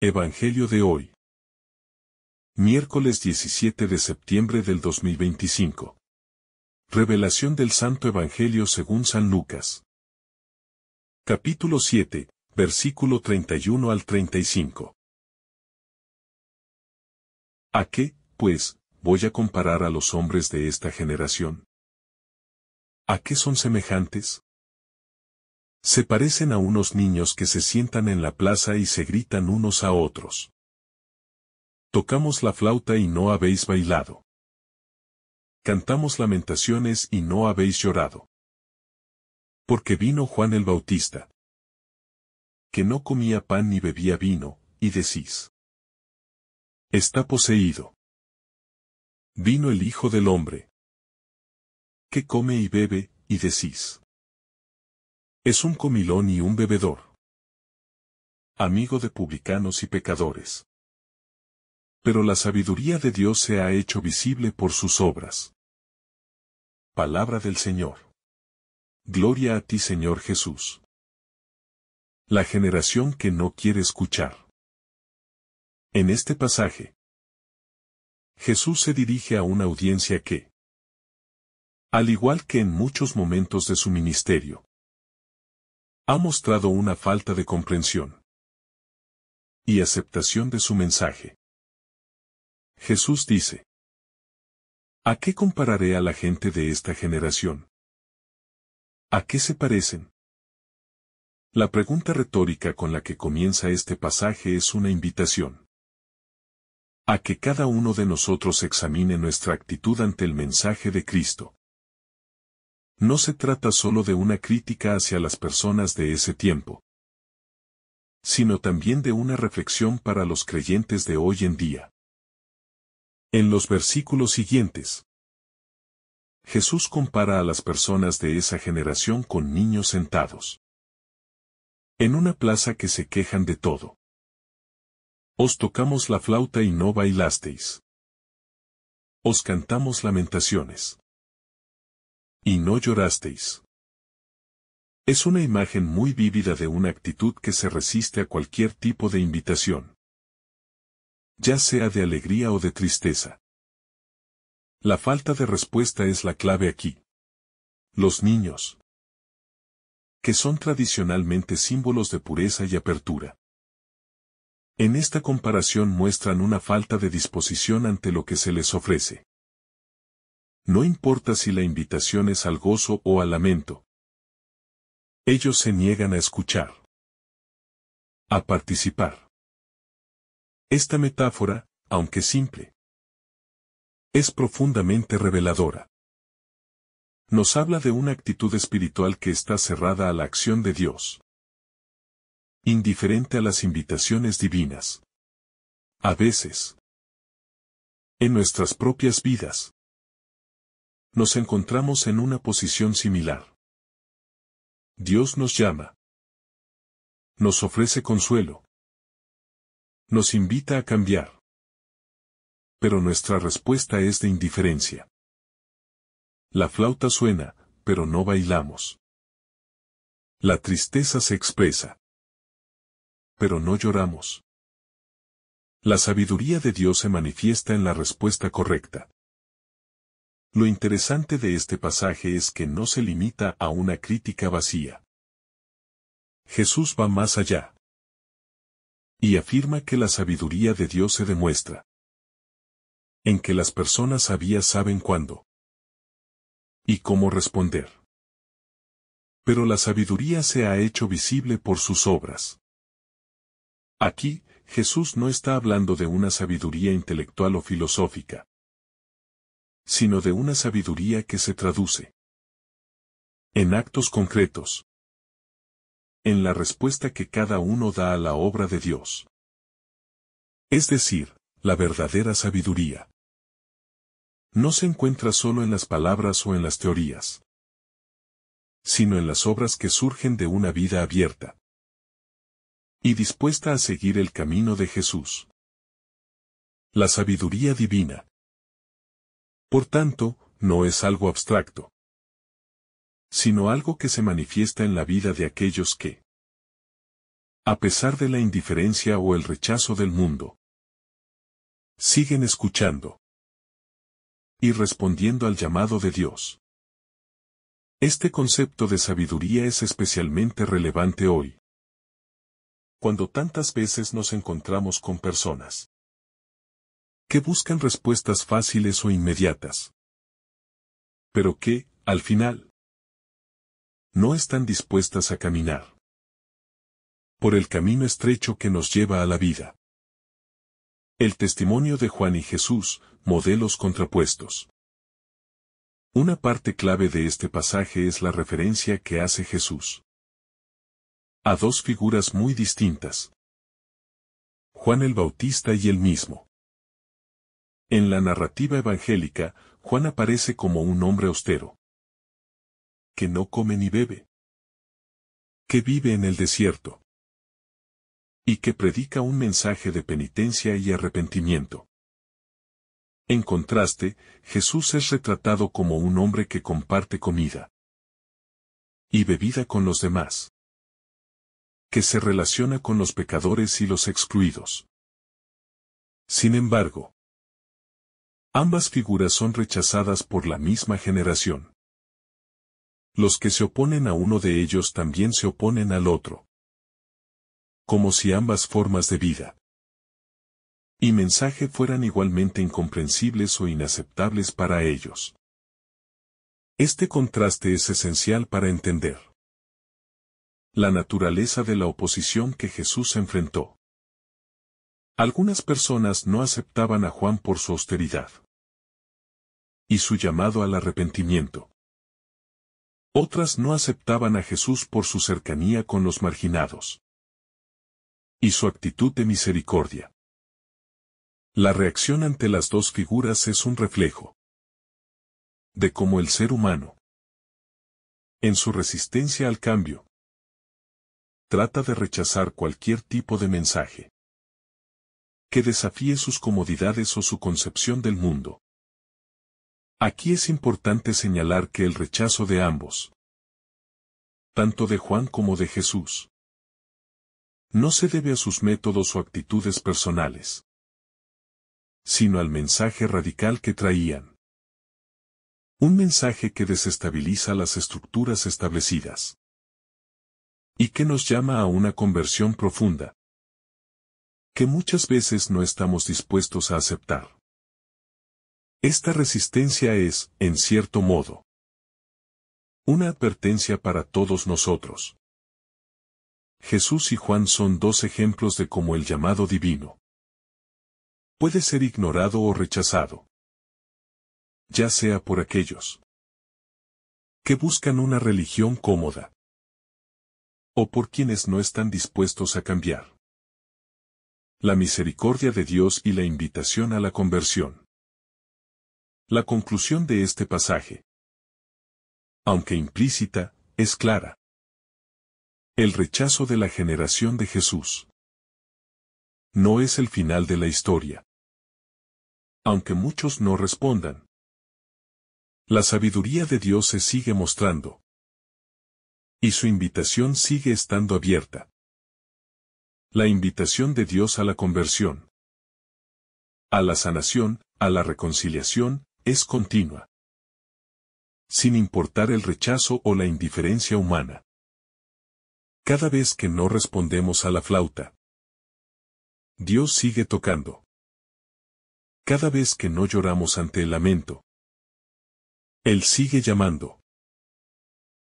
Evangelio de hoy. Miércoles 17 de septiembre del 2025. Revelación del Santo Evangelio según San Lucas. Capítulo 7, versículo 31 al 35. ¿A qué, pues, voy a comparar a los hombres de esta generación? ¿A qué son semejantes? Se parecen a unos niños que se sientan en la plaza y se gritan unos a otros. Tocamos la flauta y no habéis bailado. Cantamos lamentaciones y no habéis llorado. Porque vino Juan el Bautista, que no comía pan ni bebía vino, y decís: está poseído. Vino el Hijo del Hombre, que come y bebe, y decís: es un comilón y un bebedor, amigo de publicanos y pecadores. Pero la sabiduría de Dios se ha hecho visible por sus obras. Palabra del Señor. Gloria a ti, Señor Jesús. La generación que no quiere escuchar. En este pasaje, Jesús se dirige a una audiencia que, al igual que en muchos momentos de su ministerio, ha mostrado una falta de comprensión y aceptación de su mensaje. Jesús dice: ¿a qué compararé a la gente de esta generación? ¿A qué se parecen? La pregunta retórica con la que comienza este pasaje es una invitación a que cada uno de nosotros examine nuestra actitud ante el mensaje de Cristo. No se trata solo de una crítica hacia las personas de ese tiempo, sino también de una reflexión para los creyentes de hoy en día. En los versículos siguientes, Jesús compara a las personas de esa generación con niños sentados en una plaza que se quejan de todo. Os tocamos la flauta y no bailasteis. Os cantamos lamentaciones y no llorasteis. Es una imagen muy vívida de una actitud que se resiste a cualquier tipo de invitación, ya sea de alegría o de tristeza. La falta de respuesta es la clave aquí. Los niños, que son tradicionalmente símbolos de pureza y apertura, en esta comparación muestran una falta de disposición ante lo que se les ofrece. No importa si la invitación es al gozo o al lamento. Ellos se niegan a escuchar, a participar. Esta metáfora, aunque simple, es profundamente reveladora. Nos habla de una actitud espiritual que está cerrada a la acción de Dios, indiferente a las invitaciones divinas. A veces, en nuestras propias vidas, nos encontramos en una posición similar. Dios nos llama, nos ofrece consuelo, nos invita a cambiar, pero nuestra respuesta es de indiferencia. La flauta suena, pero no bailamos. La tristeza se expresa, pero no lloramos. La sabiduría de Dios se manifiesta en la respuesta correcta. Lo interesante de este pasaje es que no se limita a una crítica vacía. Jesús va más allá y afirma que la sabiduría de Dios se demuestra en que las personas sabias saben cuándo y cómo responder. Pero la sabiduría se ha hecho visible por sus obras. Aquí, Jesús no está hablando de una sabiduría intelectual o filosófica, sino de una sabiduría que se traduce en actos concretos, en la respuesta que cada uno da a la obra de Dios. Es decir, la verdadera sabiduría no se encuentra solo en las palabras o en las teorías, sino en las obras que surgen de una vida abierta y dispuesta a seguir el camino de Jesús. La sabiduría divina, por tanto, no es algo abstracto, sino algo que se manifiesta en la vida de aquellos que A pesar de la indiferencia o el rechazo del mundo, siguen escuchando y respondiendo al llamado de Dios. Este concepto de sabiduría es especialmente relevante hoy, cuando tantas veces nos encontramos con personas que buscan respuestas fáciles o inmediatas, pero que, al final, no están dispuestas a caminar por el camino estrecho que nos lleva a la vida. El testimonio de Juan y Jesús, modelos contrapuestos. Una parte clave de este pasaje es la referencia que hace Jesús a dos figuras muy distintas: Juan el Bautista y él mismo. En la narrativa evangélica, Juan aparece como un hombre austero, que no come ni bebe, que vive en el desierto, y que predica un mensaje de penitencia y arrepentimiento. En contraste, Jesús es retratado como un hombre que comparte comida y bebida con los demás, que se relaciona con los pecadores y los excluidos. Sin embargo, ambas figuras son rechazadas por la misma generación. Los que se oponen a uno de ellos también se oponen al otro, como si ambas formas de vida y mensaje fueran igualmente incomprensibles o inaceptables para ellos. Este contraste es esencial para entender la naturaleza de la oposición que Jesús enfrentó. Algunas personas no aceptaban a Juan por su austeridad y su llamado al arrepentimiento. Otras no aceptaban a Jesús por su cercanía con los marginados y su actitud de misericordia. La reacción ante las dos figuras es un reflejo de cómo el ser humano, en su resistencia al cambio, trata de rechazar cualquier tipo de mensaje que desafíe sus comodidades o su concepción del mundo. Aquí es importante señalar que el rechazo de ambos, tanto de Juan como de Jesús, no se debe a sus métodos o actitudes personales, sino al mensaje radical que traían. Un mensaje que desestabiliza las estructuras establecidas y que nos llama a una conversión profunda, que muchas veces no estamos dispuestos a aceptar. Esta resistencia es, en cierto modo, una advertencia para todos nosotros. Jesús y Juan son dos ejemplos de cómo el llamado divino puede ser ignorado o rechazado, ya sea por aquellos que buscan una religión cómoda o por quienes no están dispuestos a cambiar. La misericordia de Dios y la invitación a la conversión. La conclusión de este pasaje, aunque implícita, es clara. El rechazo de la generación de Jesús no es el final de la historia. Aunque muchos no respondan, la sabiduría de Dios se sigue mostrando, y su invitación sigue estando abierta. La invitación de Dios a la conversión, a la sanación, a la reconciliación, es continua, sin importar el rechazo o la indiferencia humana. Cada vez que no respondemos a la flauta, Dios sigue tocando. Cada vez que no lloramos ante el lamento, Él sigue llamando.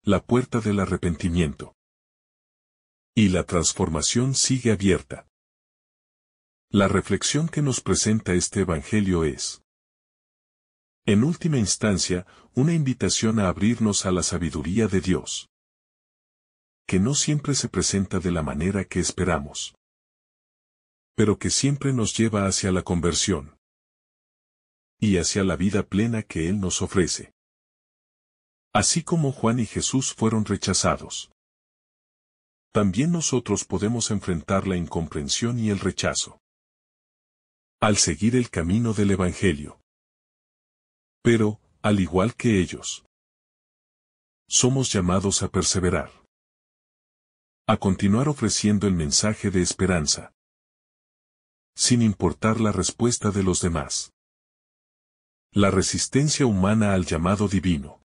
La puerta del arrepentimiento y la transformación sigue abierta. La reflexión que nos presenta este Evangelio es, en última instancia, una invitación a abrirnos a la sabiduría de Dios, que no siempre se presenta de la manera que esperamos, pero que siempre nos lleva hacia la conversión y hacia la vida plena que Él nos ofrece. Así como Juan y Jesús fueron rechazados, también nosotros podemos enfrentar la incomprensión y el rechazo al seguir el camino del Evangelio. Pero, al igual que ellos, somos llamados a perseverar, A continuar ofreciendo el mensaje de esperanza, sin importar la respuesta de los demás. La resistencia humana al llamado divino.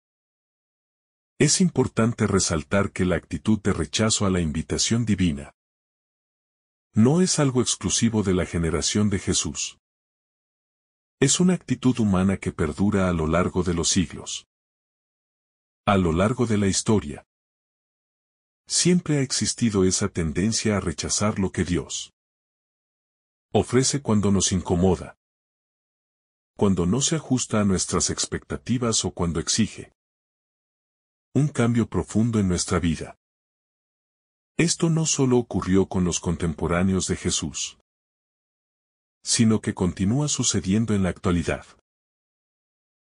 Es importante resaltar que la actitud de rechazo a la invitación divina no es algo exclusivo de la generación de Jesús. Es una actitud humana que perdura a lo largo de los siglos. A lo largo de la historia, siempre ha existido esa tendencia a rechazar lo que Dios ofrece cuando nos incomoda, cuando no se ajusta a nuestras expectativas o cuando exige un cambio profundo en nuestra vida. Esto no solo ocurrió con los contemporáneos de Jesús, sino que continúa sucediendo en la actualidad.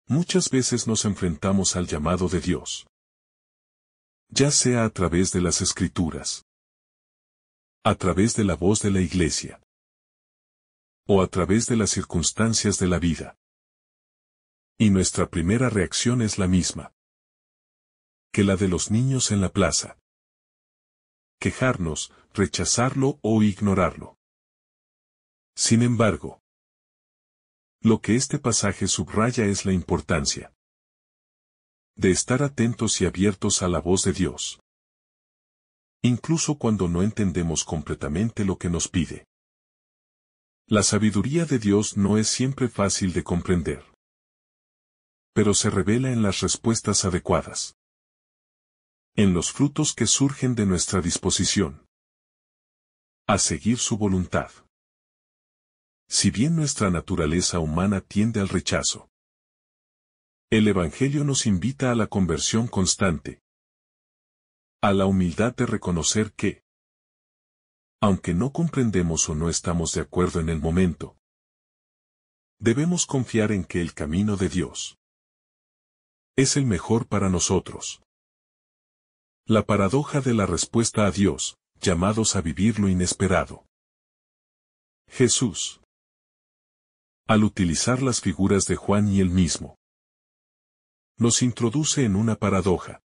Muchas veces nos enfrentamos al llamado de Dios, ya sea a través de las Escrituras, a través de la voz de la Iglesia, o a través de las circunstancias de la vida. Y nuestra primera reacción es la misma que la de los niños en la plaza: quejarnos, rechazarlo o ignorarlo. Sin embargo, lo que este pasaje subraya es la importancia de estar atentos y abiertos a la voz de Dios, incluso cuando no entendemos completamente lo que nos pide. La sabiduría de Dios no es siempre fácil de comprender, pero se revela en las respuestas adecuadas, en los frutos que surgen de nuestra disposición a seguir su voluntad. Si bien nuestra naturaleza humana tiende al rechazo, el Evangelio nos invita a la conversión constante, a la humildad de reconocer que, aunque no comprendemos o no estamos de acuerdo en el momento, debemos confiar en que el camino de Dios es el mejor para nosotros. La paradoja de la respuesta a Dios, llamados a vivir lo inesperado. Jesús, al utilizar las figuras de Juan y él mismo, nos introduce en una paradoja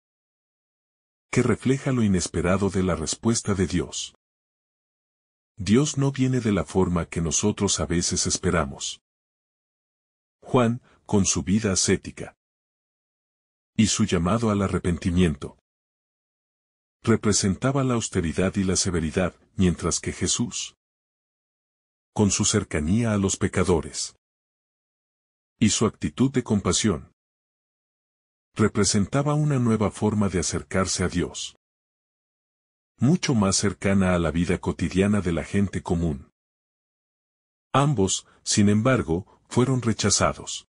que refleja lo inesperado de la respuesta de Dios. Dios no viene de la forma que nosotros a veces esperamos. Juan, con su vida ascética y su llamado al arrepentimiento, representaba la austeridad y la severidad, mientras que Jesús, con su cercanía a los pecadores y su actitud de compasión, representaba una nueva forma de acercarse a Dios, mucho más cercana a la vida cotidiana de la gente común. Ambos, sin embargo, fueron rechazados.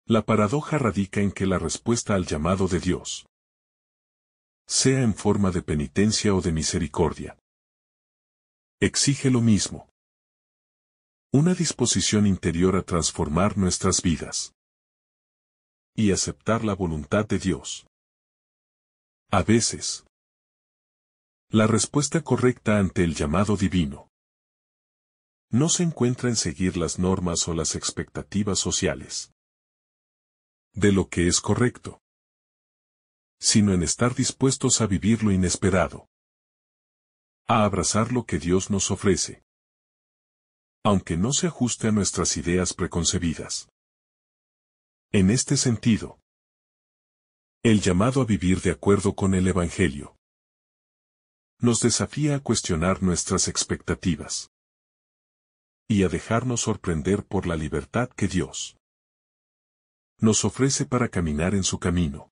La paradoja radica en que la respuesta al llamado de Dios, sea en forma de penitencia o de misericordia, exige lo mismo: una disposición interior a transformar nuestras vidas y aceptar la voluntad de Dios. A veces, la respuesta correcta ante el llamado divino no se encuentra en seguir las normas o las expectativas sociales de lo que es correcto, sino en estar dispuestos a vivir lo inesperado, a abrazar lo que Dios nos ofrece, aunque no se ajuste a nuestras ideas preconcebidas. En este sentido, el llamado a vivir de acuerdo con el Evangelio nos desafía a cuestionar nuestras expectativas y a dejarnos sorprender por la libertad que Dios nos ofrece para caminar en su camino.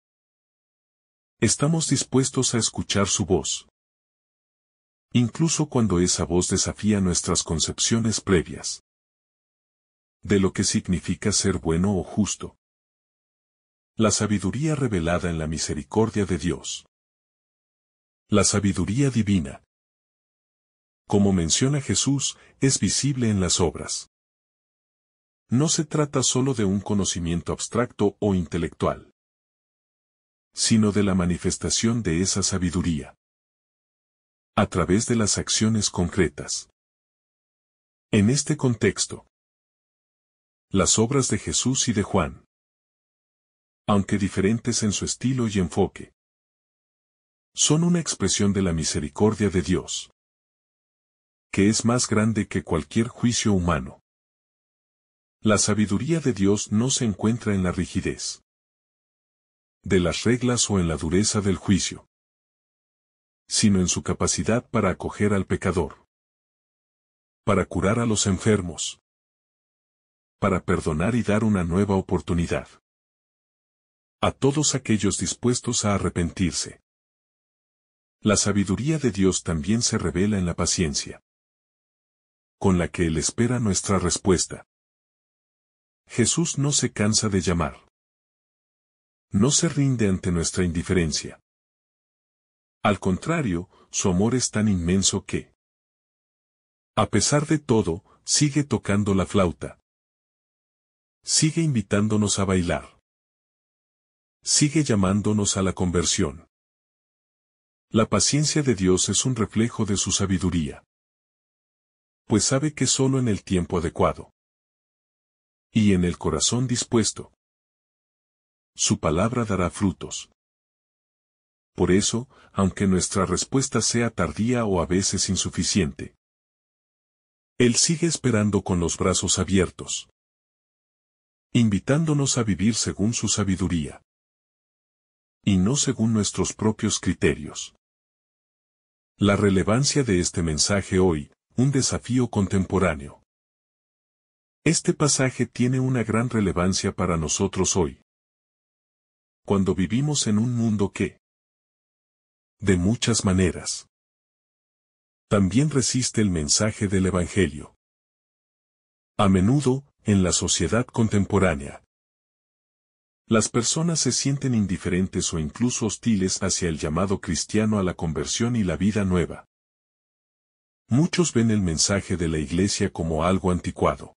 Estamos dispuestos a escuchar su voz, incluso cuando esa voz desafía nuestras concepciones previas de lo que significa ser bueno o justo. La sabiduría revelada en la misericordia de Dios. La sabiduría divina, como menciona Jesús, es visible en las obras. No se trata solo de un conocimiento abstracto o intelectual, sino de la manifestación de esa sabiduría a través de las acciones concretas. En este contexto, las obras de Jesús y de Juan, aunque diferentes en su estilo y enfoque, Son una expresión de la misericordia de Dios, que es más grande que cualquier juicio humano. La sabiduría de Dios no se encuentra en la rigidez de las reglas o en la dureza del juicio, sino en su capacidad para acoger al pecador, para curar a los enfermos, para perdonar y dar una nueva oportunidad a todos aquellos dispuestos a arrepentirse. La sabiduría de Dios también se revela en la paciencia con la que Él espera nuestra respuesta. Jesús no se cansa de llamar. No se rinde ante nuestra indiferencia. Al contrario, su amor es tan inmenso que, a pesar de todo, sigue tocando la flauta. Sigue invitándonos a bailar. Sigue llamándonos a la conversión. La paciencia de Dios es un reflejo de su sabiduría, pues sabe que solo en el tiempo adecuado y en el corazón dispuesto, su palabra dará frutos. Por eso, aunque nuestra respuesta sea tardía o a veces insuficiente, Él sigue esperando con los brazos abiertos, invitándonos a vivir según su sabiduría, y no según nuestros propios criterios. La relevancia de este mensaje hoy, un desafío contemporáneo. Este pasaje tiene una gran relevancia para nosotros hoy, cuando vivimos en un mundo que, de muchas maneras, también resiste el mensaje del Evangelio. A menudo, en la sociedad contemporánea, las personas se sienten indiferentes o incluso hostiles hacia el llamado cristiano a la conversión y la vida nueva. Muchos ven el mensaje de la Iglesia como algo anticuado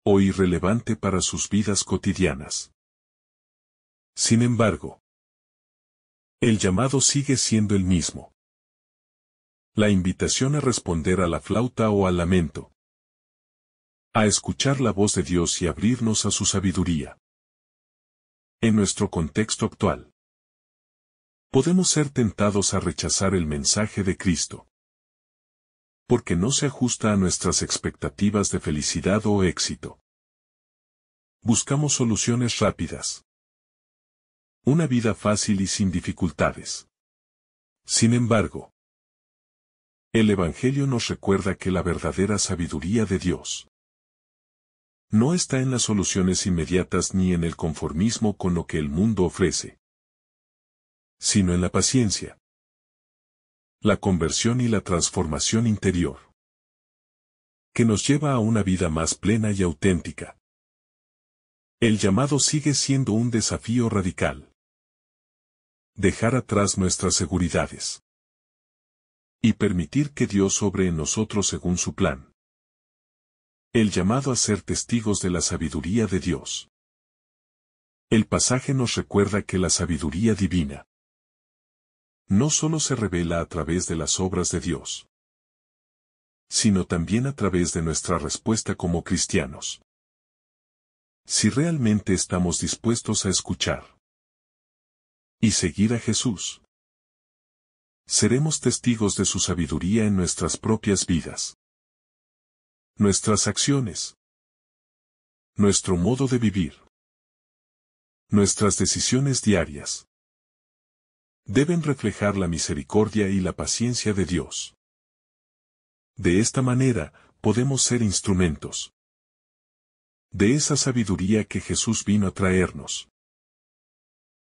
o irrelevante para sus vidas cotidianas. Sin embargo, el llamado sigue siendo el mismo. La invitación a responder a la flauta o al lamento, a escuchar la voz de Dios y abrirnos a su sabiduría. En nuestro contexto actual, podemos ser tentados a rechazar el mensaje de Cristo, porque no se ajusta a nuestras expectativas de felicidad o éxito. Buscamos soluciones rápidas, una vida fácil y sin dificultades. Sin embargo, el Evangelio nos recuerda que la verdadera sabiduría de Dios no está en las soluciones inmediatas ni en el conformismo con lo que el mundo ofrece, sino en la paciencia, la conversión y la transformación interior, que nos lleva a una vida más plena y auténtica. El llamado sigue siendo un desafío radical. Dejar atrás nuestras seguridades y permitir que Dios obre en nosotros según su plan. El llamado a ser testigos de la sabiduría de Dios. El pasaje nos recuerda que la sabiduría divina no solo se revela a través de las obras de Dios, sino también a través de nuestra respuesta como cristianos. Si realmente estamos dispuestos a escuchar y seguir a Jesús, seremos testigos de su sabiduría en nuestras propias vidas. Nuestras acciones, nuestro modo de vivir, nuestras decisiones diarias, deben reflejar la misericordia y la paciencia de Dios. De esta manera, podemos ser instrumentos de esa sabiduría que Jesús vino a traernos,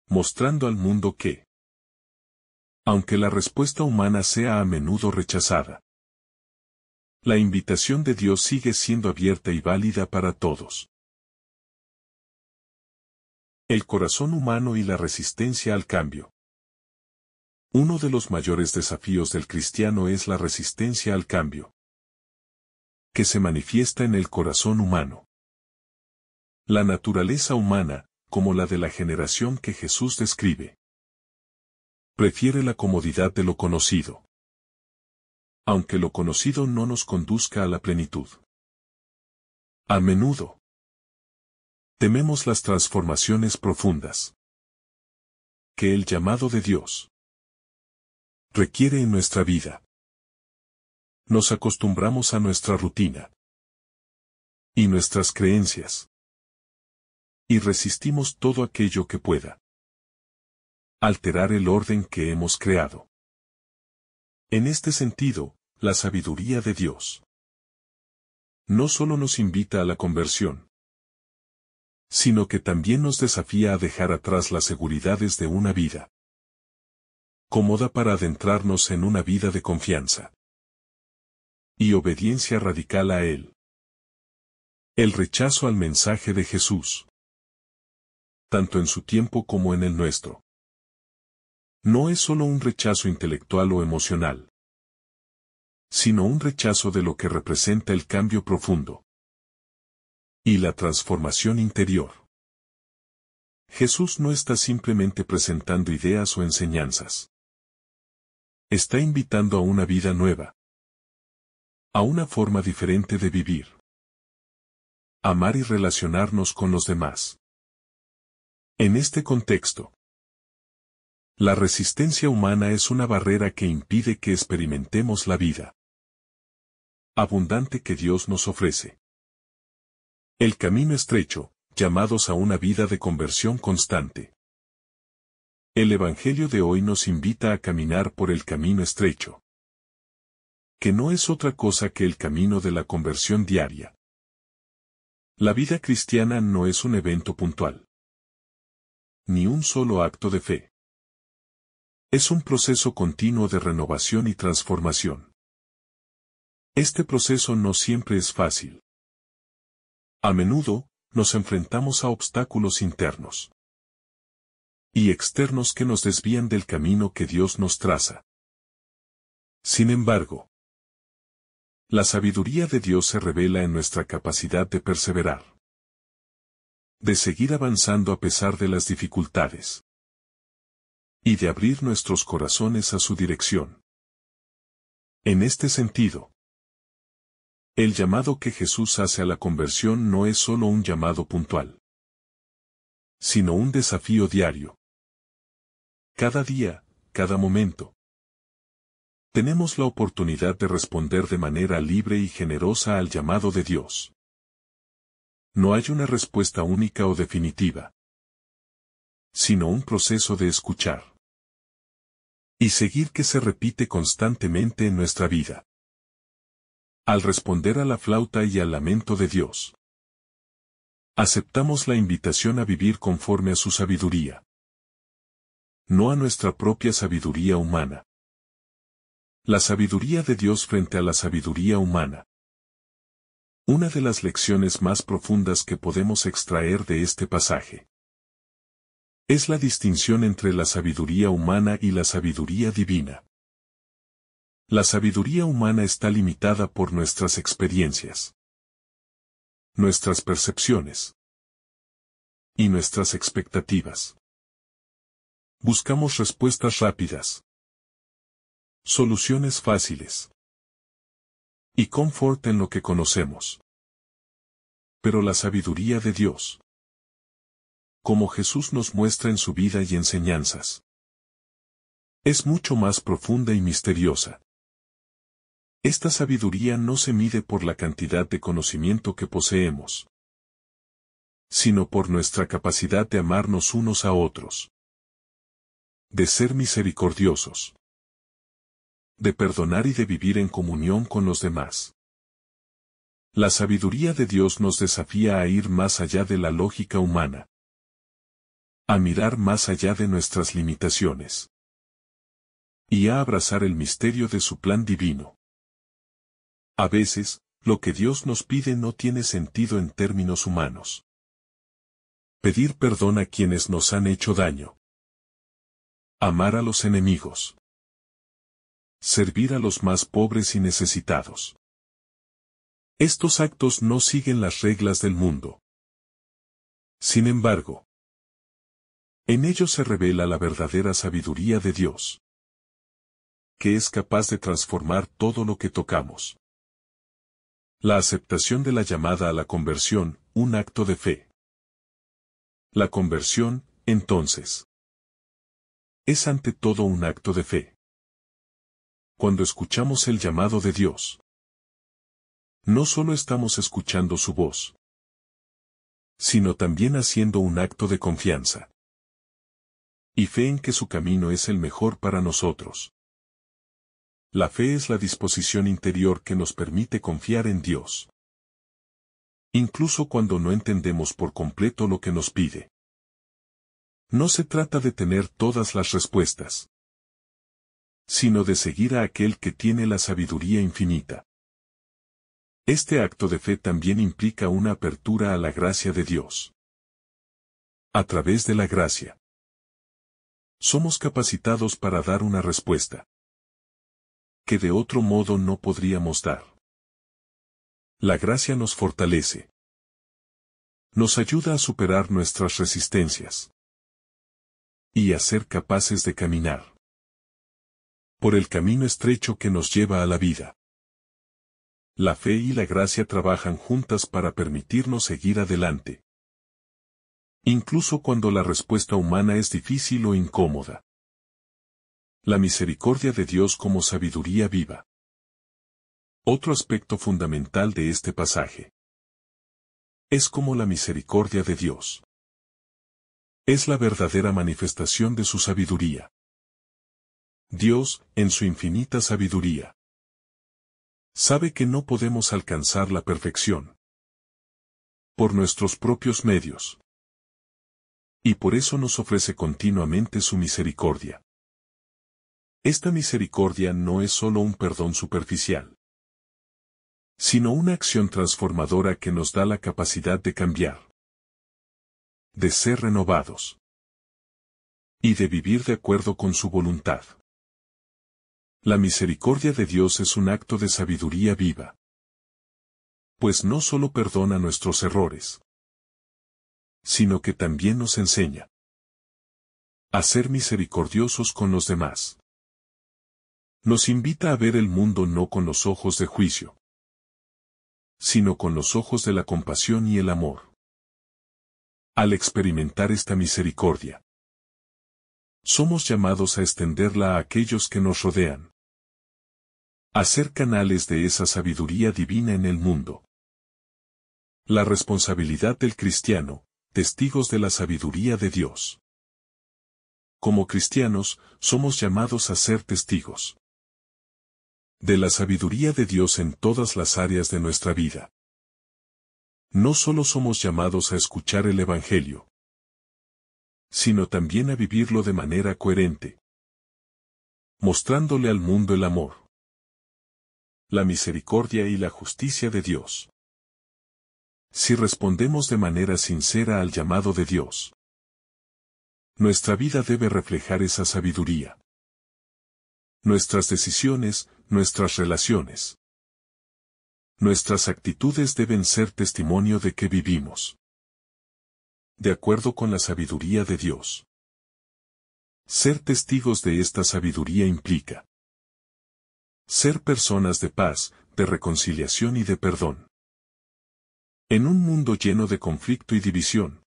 mostrando al mundo que, aunque la respuesta humana sea a menudo rechazada, la invitación de Dios sigue siendo abierta y válida para todos. El corazón humano y la resistencia al cambio. Uno de los mayores desafíos del cristiano es la resistencia al cambio, que se manifiesta en el corazón humano. La naturaleza humana, como la de la generación que Jesús describe, prefiere la comodidad de lo conocido, aunque lo conocido no nos conduzca a la plenitud. A menudo, tememos las transformaciones profundas que el llamado de Dios requiere en nuestra vida. Nos acostumbramos a nuestra rutina y nuestras creencias, y resistimos todo aquello que pueda alterar el orden que hemos creado. En este sentido, la sabiduría de Dios no solo nos invita a la conversión, sino que también nos desafía a dejar atrás las seguridades de una vida cómoda para adentrarnos en una vida de confianza y obediencia radical a Él. El rechazo al mensaje de Jesús, tanto en su tiempo como en el nuestro, no es solo un rechazo intelectual o emocional, sino un rechazo de lo que representa el cambio profundo y la transformación interior. Jesús no está simplemente presentando ideas o enseñanzas. Está invitando a una vida nueva, a una forma diferente de vivir, amar y relacionarnos con los demás. En este contexto, la resistencia humana es una barrera que impide que experimentemos la vida abundante que Dios nos ofrece. El camino estrecho, llamados a una vida de conversión constante. El Evangelio de hoy nos invita a caminar por el camino estrecho, que no es otra cosa que el camino de la conversión diaria. La vida cristiana no es un evento puntual, ni un solo acto de fe. Es un proceso continuo de renovación y transformación. Este proceso no siempre es fácil. A menudo, nos enfrentamos a obstáculos internos y externos que nos desvían del camino que Dios nos traza. Sin embargo, la sabiduría de Dios se revela en nuestra capacidad de perseverar, de seguir avanzando a pesar de las dificultades, y de abrir nuestros corazones a su dirección. En este sentido, el llamado que Jesús hace a la conversión no es solo un llamado puntual, sino un desafío diario. Cada día, cada momento, tenemos la oportunidad de responder de manera libre y generosa al llamado de Dios. No hay una respuesta única o definitiva, sino un proceso de escuchar y seguir que se repite constantemente en nuestra vida. Al responder a la flauta y al lamento de Dios, aceptamos la invitación a vivir conforme a su sabiduría, no a nuestra propia sabiduría humana. La sabiduría de Dios frente a la sabiduría humana. Una de las lecciones más profundas que podemos extraer de este pasaje es la distinción entre la sabiduría humana y la sabiduría divina. La sabiduría humana está limitada por nuestras experiencias, nuestras percepciones y nuestras expectativas. Buscamos respuestas rápidas, soluciones fáciles y confort en lo que conocemos. Pero la sabiduría de Dios, como Jesús nos muestra en su vida y enseñanzas, es mucho más profunda y misteriosa. Esta sabiduría no se mide por la cantidad de conocimiento que poseemos, sino por nuestra capacidad de amarnos unos a otros, de ser misericordiosos, de perdonar y de vivir en comunión con los demás. La sabiduría de Dios nos desafía a ir más allá de la lógica humana, a mirar más allá de nuestras limitaciones, y a abrazar el misterio de su plan divino. A veces, lo que Dios nos pide no tiene sentido en términos humanos. Pedir perdón a quienes nos han hecho daño. Amar a los enemigos. Servir a los más pobres y necesitados. Estos actos no siguen las reglas del mundo. Sin embargo, en ellos se revela la verdadera sabiduría de Dios, que es capaz de transformar todo lo que tocamos. La aceptación de la llamada a la conversión, un acto de fe. La conversión, entonces, es ante todo un acto de fe. cuando escuchamos el llamado de Dios, no solo estamos escuchando su voz, sino también haciendo un acto de confianza y fe en que su camino es el mejor para nosotros. La fe es la disposición interior que nos permite confiar en Dios, incluso cuando no entendemos por completo lo que nos pide. No se trata de tener todas las respuestas, sino de seguir a aquel que tiene la sabiduría infinita. Este acto de fe también implica una apertura a la gracia de Dios. A través de la gracia, somos capacitados para dar una respuesta que de otro modo no podríamos dar. La gracia nos fortalece, nos ayuda a superar nuestras resistencias y a ser capaces de caminar por el camino estrecho que nos lleva a la vida. La fe y la gracia trabajan juntas para permitirnos seguir adelante, incluso cuando la respuesta humana es difícil o incómoda. La misericordia de Dios como sabiduría viva. Otro aspecto fundamental de este pasaje es como la misericordia de Dios es la verdadera manifestación de su sabiduría. Dios, en su infinita sabiduría, sabe que no podemos alcanzar la perfección por nuestros propios medios, y por eso nos ofrece continuamente su misericordia. Esta misericordia no es solo un perdón superficial, sino una acción transformadora que nos da la capacidad de cambiar, de ser renovados y de vivir de acuerdo con su voluntad. La misericordia de Dios es un acto de sabiduría viva, pues no solo perdona nuestros errores, sino que también nos enseña a ser misericordiosos con los demás. Nos invita a ver el mundo no con los ojos de juicio, sino con los ojos de la compasión y el amor. Al experimentar esta misericordia, somos llamados a extenderla a aquellos que nos rodean, a ser canales de esa sabiduría divina en el mundo. La responsabilidad del cristiano, testigos de la sabiduría de Dios. Como cristianos, somos llamados a ser testigos de la sabiduría de Dios en todas las áreas de nuestra vida. No solo somos llamados a escuchar el Evangelio, sino también a vivirlo de manera coherente, mostrándole al mundo el amor, la misericordia y la justicia de Dios. Si respondemos de manera sincera al llamado de Dios, nuestra vida debe reflejar esa sabiduría. Nuestras decisiones, nuestras relaciones, nuestras actitudes deben ser testimonio de que vivimos de acuerdo con la sabiduría de Dios. Ser testigos de esta sabiduría implica ser personas de paz, de reconciliación y de perdón. En un mundo lleno de conflicto y división,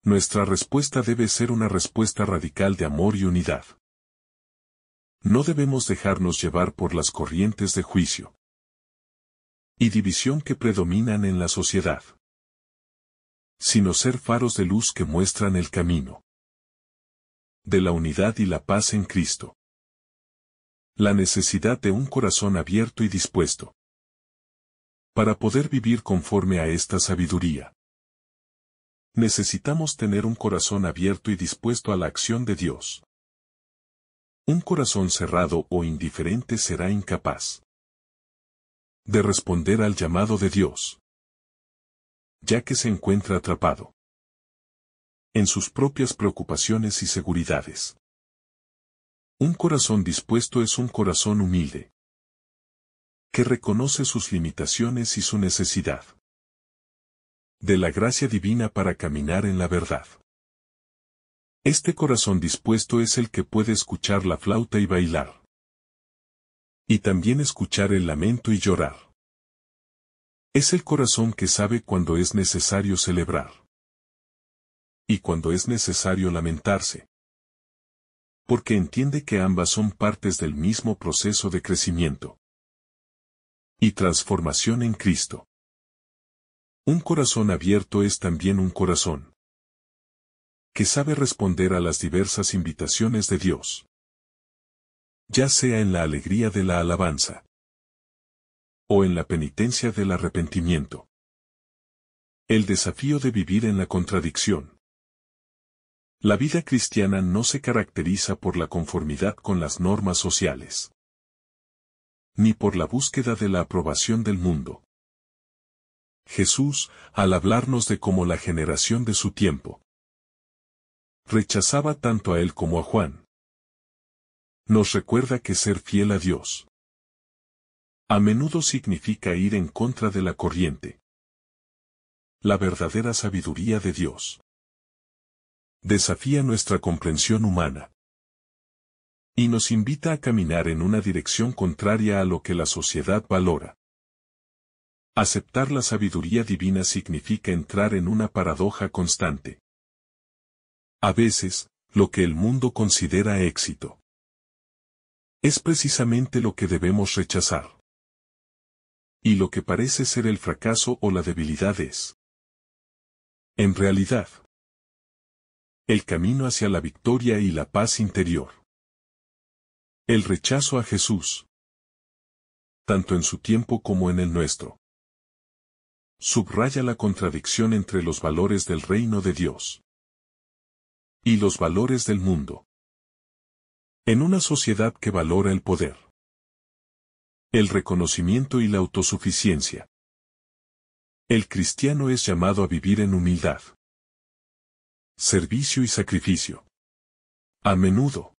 nuestra respuesta debe ser una respuesta radical de amor y unidad. No debemos dejarnos llevar por las corrientes de juicio y división que predominan en la sociedad, sino ser faros de luz que muestran el camino de la unidad y la paz en Cristo. La necesidad de un corazón abierto y dispuesto para poder vivir conforme a esta sabiduría. Necesitamos tener un corazón abierto y dispuesto a la acción de Dios. Un corazón cerrado o indiferente será incapaz de responder al llamado de Dios, ya que se encuentra atrapado en sus propias preocupaciones y seguridades. Un corazón dispuesto es un corazón humilde, que reconoce sus limitaciones y su necesidad de la gracia divina para caminar en la verdad. Este corazón dispuesto es el que puede escuchar la flauta y bailar, y también escuchar el lamento y llorar. Es el corazón que sabe cuando es necesario celebrar y cuando es necesario lamentarse. porque entiende que ambas son partes del mismo proceso de crecimiento y transformación en Cristo. Un corazón abierto es también un corazón que sabe responder a las diversas invitaciones de Dios, ya sea en la alegría de la alabanza o en la penitencia del arrepentimiento. El desafío de vivir en la contradicción. La vida cristiana no se caracteriza por la conformidad con las normas sociales, ni por la búsqueda de la aprobación del mundo. Jesús, al hablarnos de cómo la generación de su tiempo rechazaba tanto a él como a Juan, nos recuerda que ser fiel a Dios a menudo significa ir en contra de la corriente. La verdadera sabiduría de Dios desafía nuestra comprensión humana y nos invita a caminar en una dirección contraria a lo que la sociedad valora. Aceptar la sabiduría divina significa entrar en una paradoja constante. A veces, lo que el mundo considera éxito es precisamente lo que debemos rechazar. Y lo que parece ser el fracaso o la debilidad es, en realidad, el camino hacia la victoria y la paz interior. El rechazo a Jesús, tanto en su tiempo como en el nuestro, subraya la contradicción entre los valores del reino de Dios y los valores del mundo. En una sociedad que valora el poder, el reconocimiento y la autosuficiencia, el cristiano es llamado a vivir en humildad, servicio y sacrificio. A menudo,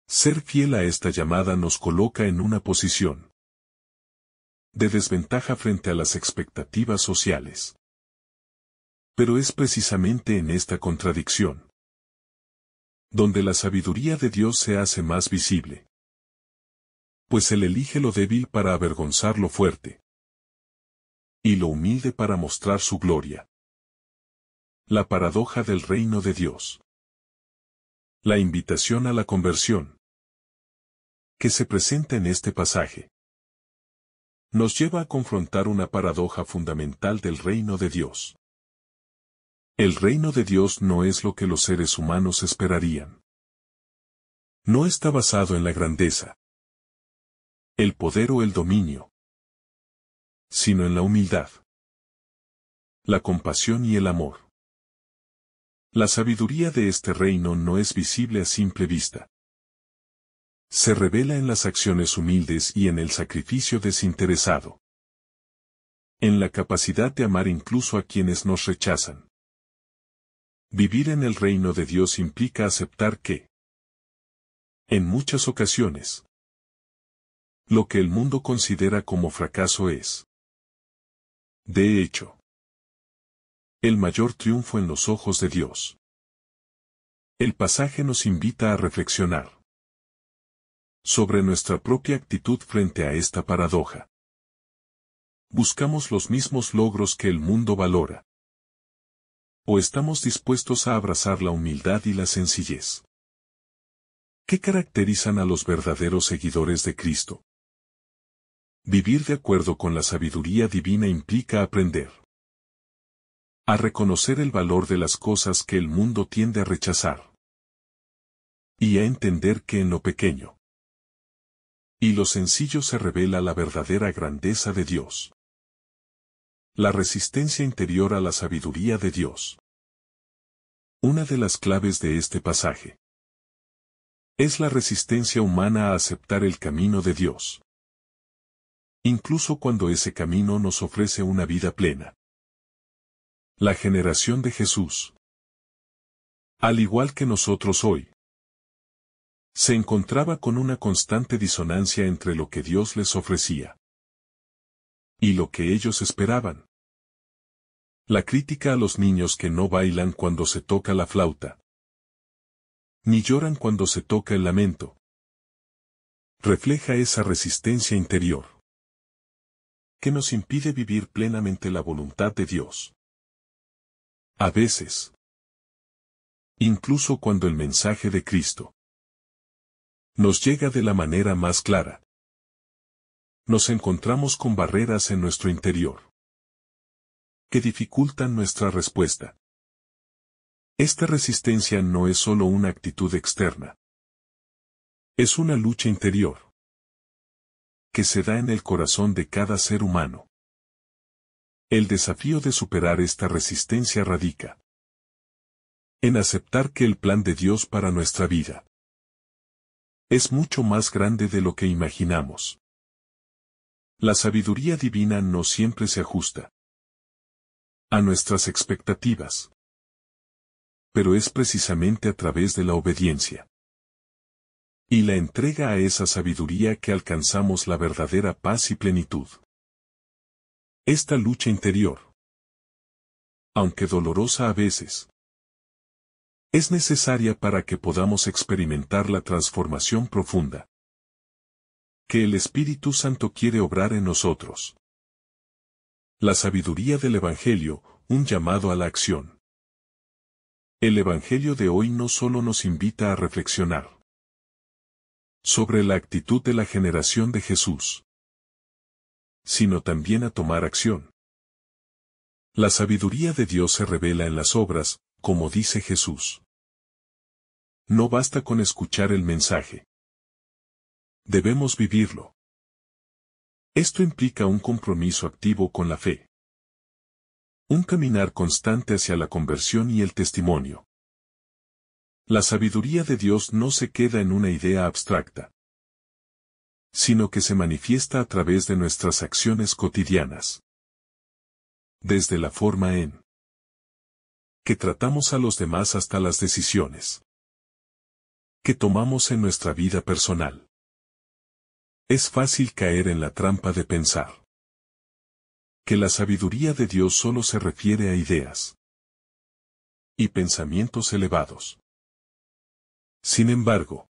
ser fiel a esta llamada nos coloca en una posición de desventaja frente a las expectativas sociales. Pero es precisamente en esta contradicción donde la sabiduría de Dios se hace más visible. Pues Él elige lo débil para avergonzar lo fuerte, y lo humilde para mostrar su gloria. La paradoja del reino de Dios. La invitación a la conversión, que se presenta en este pasaje, nos lleva a confrontar una paradoja fundamental del reino de Dios. El reino de Dios no es lo que los seres humanos esperarían. No está basado en la grandeza, el poder o el dominio, sino en la humildad, la compasión y el amor. La sabiduría de este reino no es visible a simple vista. Se revela en las acciones humildes y en el sacrificio desinteresado. En la capacidad de amar incluso a quienes nos rechazan. Vivir en el reino de Dios implica aceptar que, en muchas ocasiones, lo que el mundo considera como fracaso es, de hecho, el mayor triunfo en los ojos de Dios. El pasaje nos invita a reflexionar sobre nuestra propia actitud frente a esta paradoja. ¿Buscamos los mismos logros que el mundo valora? ¿O estamos dispuestos a abrazar la humildad y la sencillez? ¿Qué caracterizan a los verdaderos seguidores de Cristo? Vivir de acuerdo con la sabiduría divina implica aprender a reconocer el valor de las cosas que el mundo tiende a rechazar y a entender que en lo pequeño y lo sencillo se revela la verdadera grandeza de Dios. La resistencia interior a la sabiduría de Dios. Una de las claves de este pasaje es la resistencia humana a aceptar el camino de Dios, incluso cuando ese camino nos ofrece una vida plena. La generación de Jesús, al igual que nosotros hoy, se encontraba con una constante disonancia entre lo que Dios les ofrecía y lo que ellos esperaban. La crítica a los niños que no bailan cuando se toca la flauta, ni lloran cuando se toca el lamento, refleja esa resistencia interior que nos impide vivir plenamente la voluntad de Dios. A veces, Incluso cuando el mensaje de Cristo nos llega de la manera más clara, nos encontramos con barreras en nuestro interior que dificultan nuestra respuesta. Esta resistencia no es solo una actitud externa. Es una lucha interior que se da en el corazón de cada ser humano. El desafío de superar esta resistencia radica en aceptar que el plan de Dios para nuestra vida es mucho más grande de lo que imaginamos. La sabiduría divina no siempre se ajusta a nuestras expectativas, pero es precisamente a través de la obediencia y la entrega a esa sabiduría que alcanzamos la verdadera paz y plenitud. Esta lucha interior, aunque dolorosa a veces, es necesaria para que podamos experimentar la transformación profunda que el Espíritu Santo quiere obrar en nosotros. La sabiduría del Evangelio, un llamado a la acción. El Evangelio de hoy no solo nos invita a reflexionar sobre la actitud de la generación de Jesús, sino también a tomar acción. La sabiduría de Dios se revela en las obras, como dice Jesús. No basta con escuchar el mensaje. Debemos vivirlo. Esto implica un compromiso activo con la fe. Un caminar constante hacia la conversión y el testimonio. La sabiduría de Dios no se queda en una idea abstracta, sino que se manifiesta a través de nuestras acciones cotidianas. Desde la forma en que tratamos a los demás hasta las decisiones que tomamos en nuestra vida personal. Es fácil caer en la trampa de pensar que la sabiduría de Dios solo se refiere a ideas y pensamientos elevados. Sin embargo,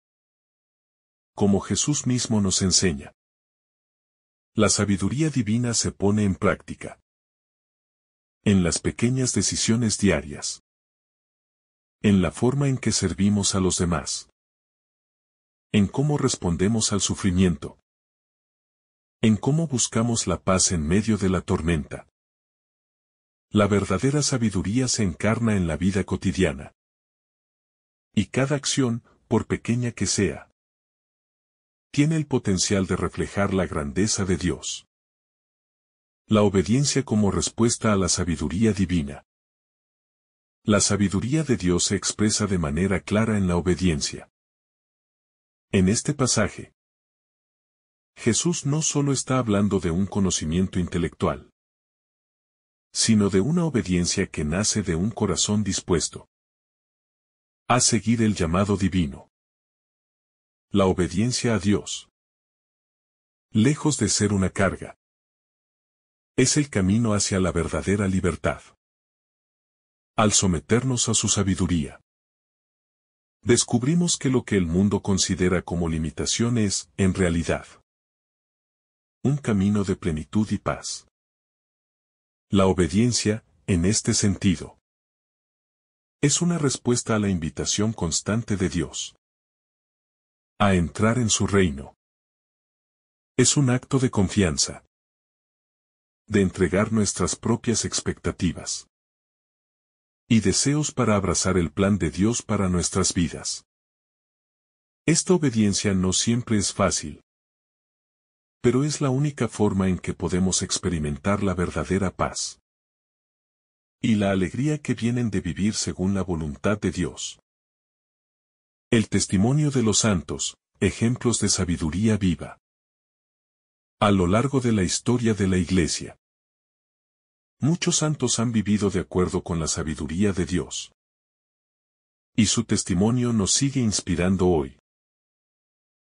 como Jesús mismo nos enseña, la sabiduría divina se pone en práctica en las pequeñas decisiones diarias, en la forma en que servimos a los demás, en cómo respondemos al sufrimiento, en cómo buscamos la paz en medio de la tormenta. La verdadera sabiduría se encarna en la vida cotidiana. Y cada acción, por pequeña que sea, tiene el potencial de reflejar la grandeza de Dios. La obediencia como respuesta a la sabiduría divina. La sabiduría de Dios se expresa de manera clara en la obediencia. En este pasaje, Jesús no solo está hablando de un conocimiento intelectual, sino de una obediencia que nace de un corazón dispuesto a seguir el llamado divino. La obediencia a Dios, lejos de ser una carga, es el camino hacia la verdadera libertad. Al someternos a su sabiduría, descubrimos que lo que el mundo considera como limitación es, en realidad, un camino de plenitud y paz. La obediencia, en este sentido, es una respuesta a la invitación constante de Dios a entrar en su reino. Es un acto de confianza, de entregar nuestras propias expectativas y deseos para abrazar el plan de Dios para nuestras vidas. Esta obediencia no siempre es fácil, pero es la única forma en que podemos experimentar la verdadera paz y la alegría que vienen de vivir según la voluntad de Dios. El testimonio de los santos, ejemplos de sabiduría viva. A lo largo de la historia de la Iglesia, muchos santos han vivido de acuerdo con la sabiduría de Dios. Y su testimonio nos sigue inspirando hoy.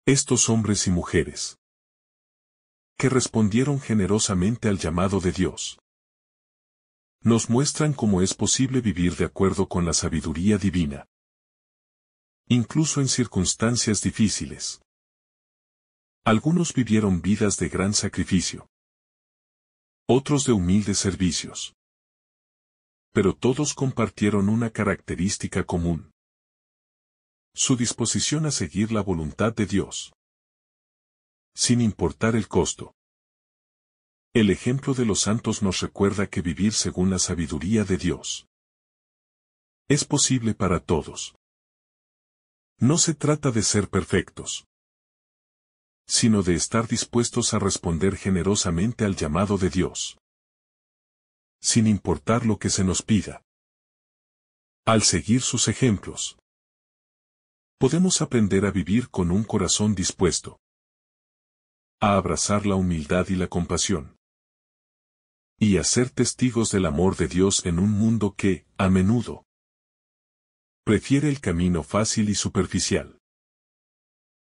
Estos hombres y mujeres que respondieron generosamente al llamado de Dios nos muestran cómo es posible vivir de acuerdo con la sabiduría divina, incluso en circunstancias difíciles. Algunos vivieron vidas de gran sacrificio, otros de humildes servicios. Pero todos compartieron una característica común. Su disposición a seguir la voluntad de Dios, sin importar el costo. El ejemplo de los santos nos recuerda que vivir según la sabiduría de Dios es posible para todos. No se trata de ser perfectos, sino de estar dispuestos a responder generosamente al llamado de Dios, sin importar lo que se nos pida. Al seguir sus ejemplos, podemos aprender a vivir con un corazón dispuesto a abrazar la humildad y la compasión, y a ser testigos del amor de Dios en un mundo que, a menudo, prefiere el camino fácil y superficial.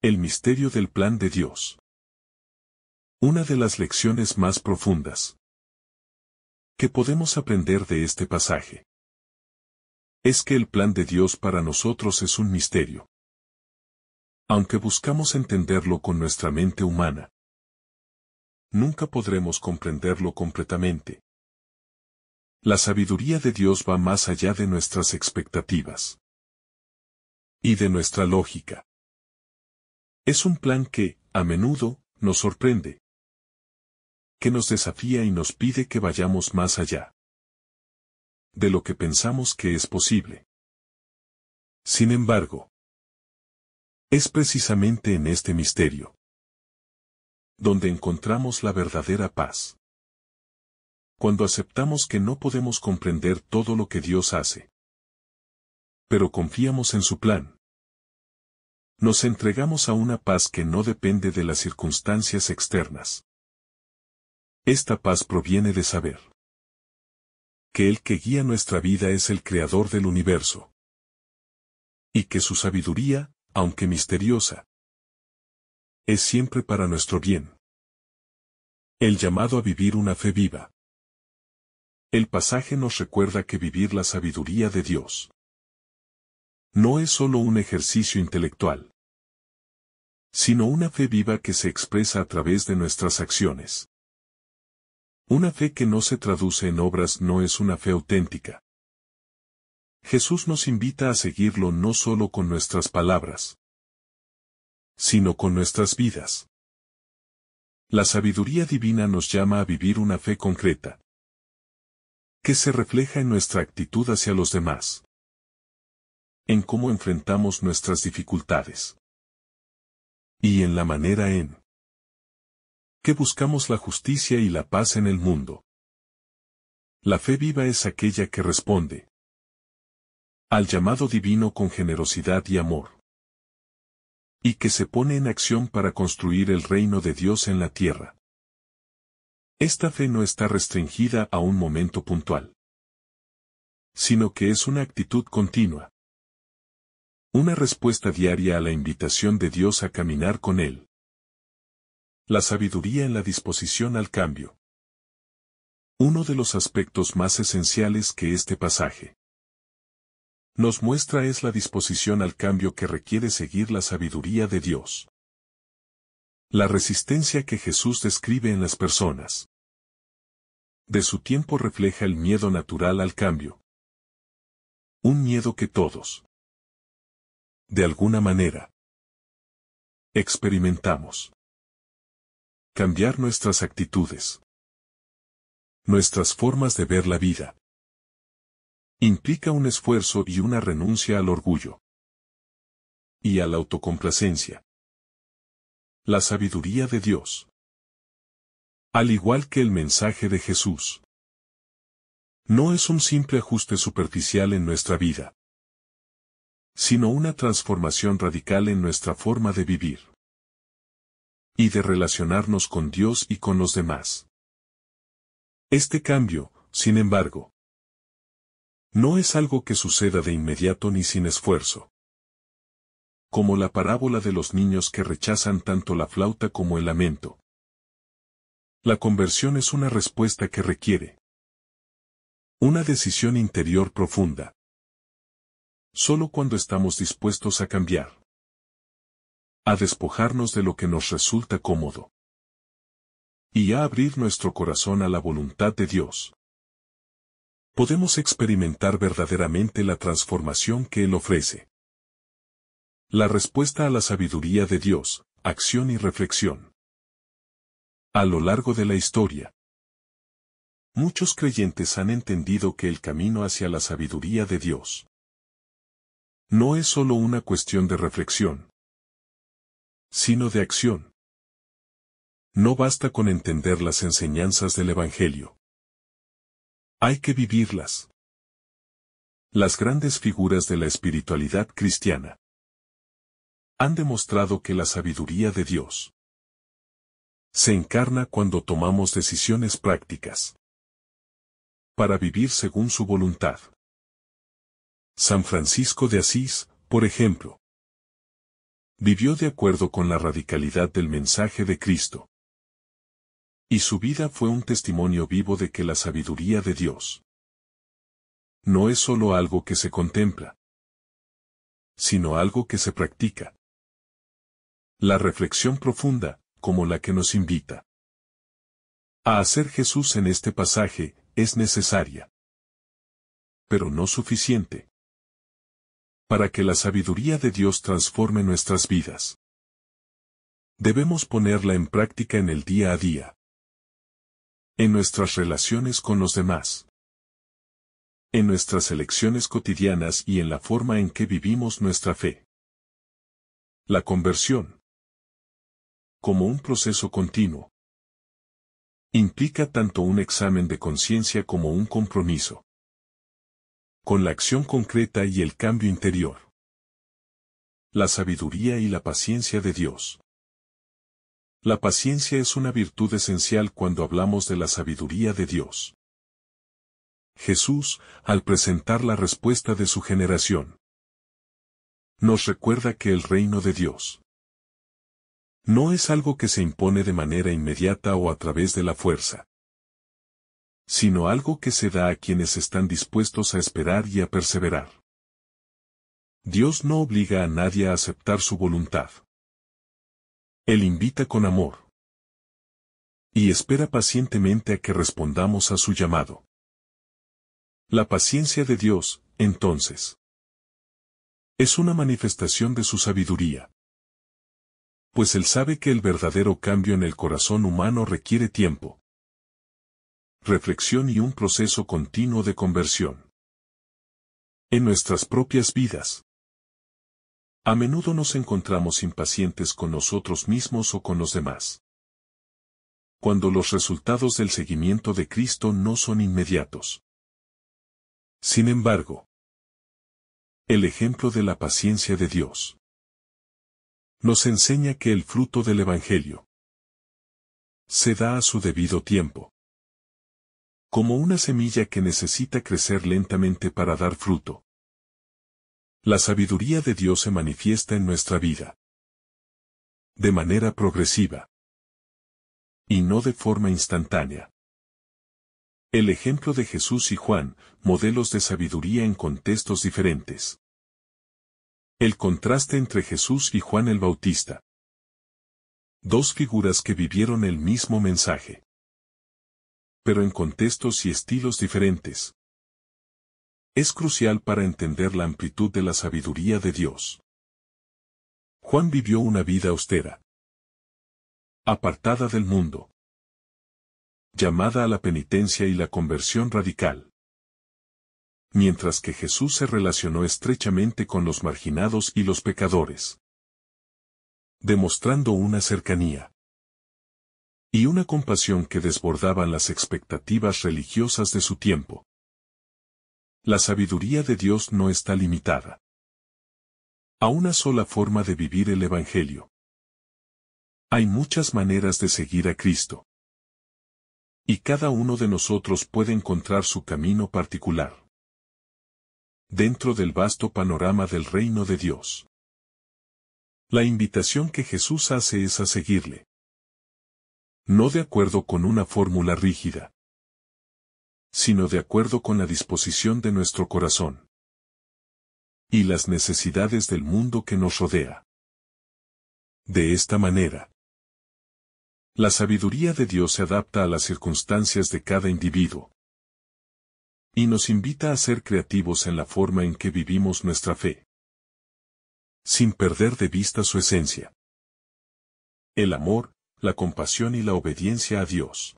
El misterio del plan de Dios. Una de las lecciones más profundas que podemos aprender de este pasaje es que el plan de Dios para nosotros es un misterio. Aunque buscamos entenderlo con nuestra mente humana, nunca podremos comprenderlo completamente. La sabiduría de Dios va más allá de nuestras expectativas y de nuestra lógica. Es un plan que, a menudo, nos sorprende, que nos desafía y nos pide que vayamos más allá de lo que pensamos que es posible. Sin embargo, es precisamente en este misterio donde encontramos la verdadera paz. Cuando aceptamos que no podemos comprender todo lo que Dios hace, pero confiamos en su plan, nos entregamos a una paz que no depende de las circunstancias externas. Esta paz proviene de saber que el que guía nuestra vida es el Creador del universo, y que su sabiduría, aunque misteriosa, es siempre para nuestro bien. El llamado a vivir una fe viva. El pasaje nos recuerda que vivir la sabiduría de Dios no es solo un ejercicio intelectual, sino una fe viva que se expresa a través de nuestras acciones. Una fe que no se traduce en obras no es una fe auténtica. Jesús nos invita a seguirlo no solo con nuestras palabras, sino con nuestras vidas. La sabiduría divina nos llama a vivir una fe concreta, que se refleja en nuestra actitud hacia los demás, en cómo enfrentamos nuestras dificultades, y en la manera en que buscamos la justicia y la paz en el mundo. La fe viva es aquella que responde al llamado divino con generosidad y amor, y que se pone en acción para construir el reino de Dios en la tierra. Esta fe no está restringida a un momento puntual, sino que es una actitud continua, una respuesta diaria a la invitación de Dios a caminar con Él. La sabiduría en la disposición al cambio. Uno de los aspectos más esenciales que este pasaje nos muestra es la disposición al cambio que requiere seguir la sabiduría de Dios. La resistencia que Jesús describe en las personas de su tiempo refleja el miedo natural al cambio. Un miedo que todos, de alguna manera, experimentamos. Cambiar nuestras actitudes, nuestras formas de ver la vida, implica un esfuerzo y una renuncia al orgullo y a la autocomplacencia. La sabiduría de Dios, al igual que el mensaje de Jesús, no es un simple ajuste superficial en nuestra vida, sino una transformación radical en nuestra forma de vivir y de relacionarnos con Dios y con los demás. Este cambio, sin embargo, no es algo que suceda de inmediato ni sin esfuerzo. Como la parábola de los niños que rechazan tanto la flauta como el lamento. La conversión es una respuesta que requiere una decisión interior profunda. Solo cuando estamos dispuestos a cambiar, a despojarnos de lo que nos resulta cómodo, y a abrir nuestro corazón a la voluntad de Dios, podemos experimentar verdaderamente la transformación que Él ofrece. La respuesta a la sabiduría de Dios, acción y reflexión. A lo largo de la historia, muchos creyentes han entendido que el camino hacia la sabiduría de Dios no es solo una cuestión de reflexión, sino de acción. No basta con entender las enseñanzas del Evangelio. Hay que vivirlas. Las grandes figuras de la espiritualidad cristiana han demostrado que la sabiduría de Dios se encarna cuando tomamos decisiones prácticas para vivir según su voluntad. San Francisco de Asís, por ejemplo, vivió de acuerdo con la radicalidad del mensaje de Cristo, y su vida fue un testimonio vivo de que la sabiduría de Dios no es solo algo que se contempla, sino algo que se practica. La reflexión profunda, como la que nos invita a hacer Jesús en este pasaje, es necesaria, pero no suficiente, para que la sabiduría de Dios transforme nuestras vidas. Debemos ponerla en práctica en el día a día, en nuestras relaciones con los demás, en nuestras elecciones cotidianas y en la forma en que vivimos nuestra fe. La conversión, como un proceso continuo, implica tanto un examen de conciencia como un compromiso con la acción concreta y el cambio interior. La sabiduría y la paciencia de Dios. La paciencia es una virtud esencial cuando hablamos de la sabiduría de Dios. Jesús, al presentar la respuesta de su generación, nos recuerda que el reino de Dios no es algo que se impone de manera inmediata o a través de la fuerza, sino algo que se da a quienes están dispuestos a esperar y a perseverar. Dios no obliga a nadie a aceptar su voluntad. Él invita con amor y espera pacientemente a que respondamos a su llamado. La paciencia de Dios, entonces, es una manifestación de su sabiduría, pues Él sabe que el verdadero cambio en el corazón humano requiere tiempo, reflexión y un proceso continuo de conversión. En nuestras propias vidas, a menudo nos encontramos impacientes con nosotros mismos o con los demás, cuando los resultados del seguimiento de Cristo no son inmediatos. Sin embargo, el ejemplo de la paciencia de Dios nos enseña que el fruto del Evangelio se da a su debido tiempo, como una semilla que necesita crecer lentamente para dar fruto. La sabiduría de Dios se manifiesta en nuestra vida de manera progresiva y no de forma instantánea. El ejemplo de Jesús y Juan, modelos de sabiduría en contextos diferentes. El contraste entre Jesús y Juan el Bautista. Dos figuras que vivieron el mismo mensaje, pero en contextos y estilos diferentes. Es crucial para entender la amplitud de la sabiduría de Dios. Juan vivió una vida austera, apartada del mundo, llamada a la penitencia y la conversión radical. Mientras que Jesús se relacionó estrechamente con los marginados y los pecadores, demostrando una cercanía y una compasión que desbordaban las expectativas religiosas de su tiempo. La sabiduría de Dios no está limitada a una sola forma de vivir el Evangelio. Hay muchas maneras de seguir a Cristo, y cada uno de nosotros puede encontrar su camino particular dentro del vasto panorama del reino de Dios. La invitación que Jesús hace es a seguirle, no de acuerdo con una fórmula rígida, sino de acuerdo con la disposición de nuestro corazón y las necesidades del mundo que nos rodea. De esta manera, la sabiduría de Dios se adapta a las circunstancias de cada individuo y nos invita a ser creativos en la forma en que vivimos nuestra fe. sin perder de vista su esencia. El amor, la compasión y la obediencia a Dios.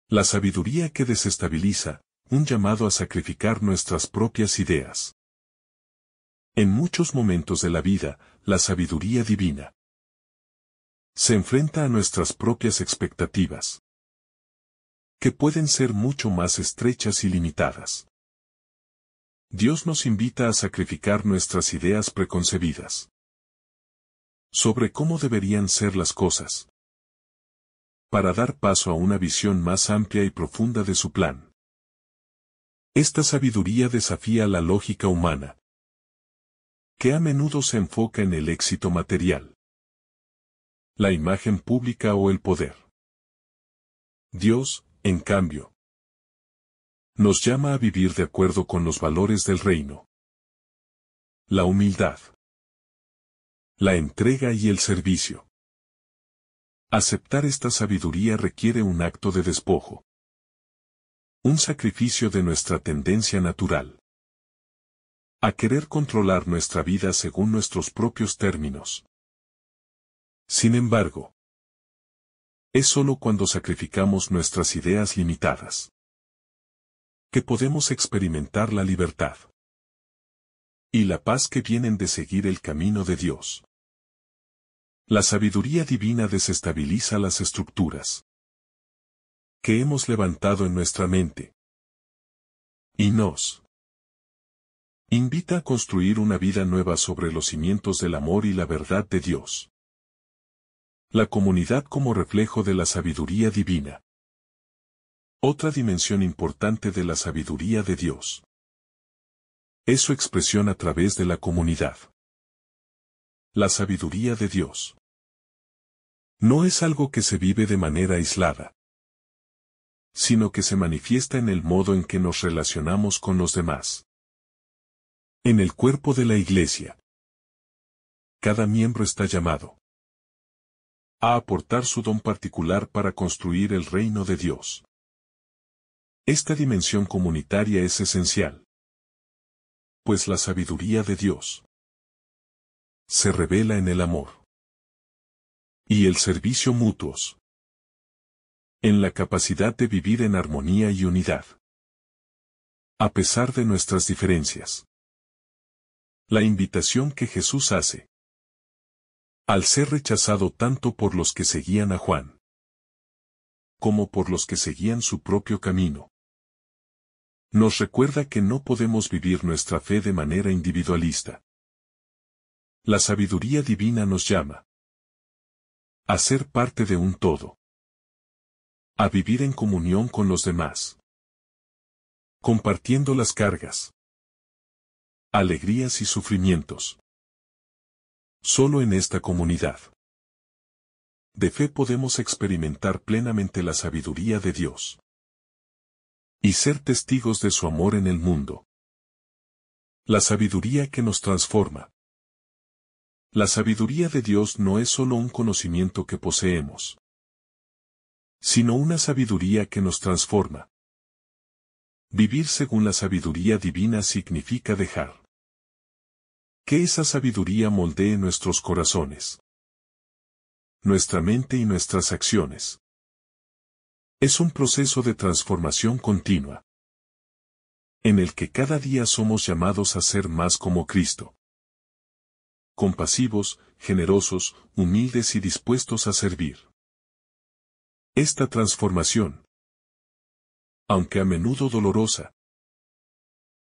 La sabiduría que desestabiliza, un llamado a sacrificar nuestras propias ideas. En muchos momentos de la vida, la sabiduría divina se enfrenta a nuestras propias expectativas, que pueden ser mucho más estrechas y limitadas. Dios nos invita a sacrificar nuestras ideas preconcebidas sobre cómo deberían ser las cosas, para dar paso a una visión más amplia y profunda de su plan. Esta sabiduría desafía la lógica humana, que a menudo se enfoca en el éxito material, la imagen pública o el poder. Dios, en cambio, nos llama a vivir de acuerdo con los valores del reino. La humildad, la entrega y el servicio. Aceptar esta sabiduría requiere un acto de despojo, un sacrificio de nuestra tendencia natural a querer controlar nuestra vida según nuestros propios términos. Sin embargo, es sólo cuando sacrificamos nuestras ideas limitadas que podemos experimentar la libertad y la paz que vienen de seguir el camino de Dios. La sabiduría divina desestabiliza las estructuras que hemos levantado en nuestra mente y nos invita a construir una vida nueva sobre los cimientos del amor y la verdad de Dios. La comunidad como reflejo de la sabiduría divina. Otra dimensión importante de la sabiduría de Dios es su expresión a través de la comunidad. La sabiduría de Dios no es algo que se vive de manera aislada, sino que se manifiesta en el modo en que nos relacionamos con los demás. En el cuerpo de la Iglesia, cada miembro está llamado a aportar su don particular para construir el reino de Dios. Esta dimensión comunitaria es esencial, pues la sabiduría de Dios se revela en el amor y el servicio mutuos, en la capacidad de vivir en armonía y unidad, a pesar de nuestras diferencias. La invitación que Jesús hace, al ser rechazado tanto por los que seguían a Juan, como por los que seguían su propio camino, nos recuerda que no podemos vivir nuestra fe de manera individualista. La sabiduría divina nos llama a ser parte de un todo, a vivir en comunión con los demás, compartiendo las cargas, alegrías y sufrimientos. Solo en esta comunidad de fe podemos experimentar plenamente la sabiduría de Dios y ser testigos de su amor en el mundo. La sabiduría que nos transforma. La sabiduría de Dios no es solo un conocimiento que poseemos, sino una sabiduría que nos transforma. Vivir según la sabiduría divina significa dejar que esa sabiduría moldee nuestros corazones, nuestra mente y nuestras acciones. Es un proceso de transformación continua, en el que cada día somos llamados a ser más como Cristo. Compasivos, generosos, humildes y dispuestos a servir. Esta transformación, aunque a menudo dolorosa,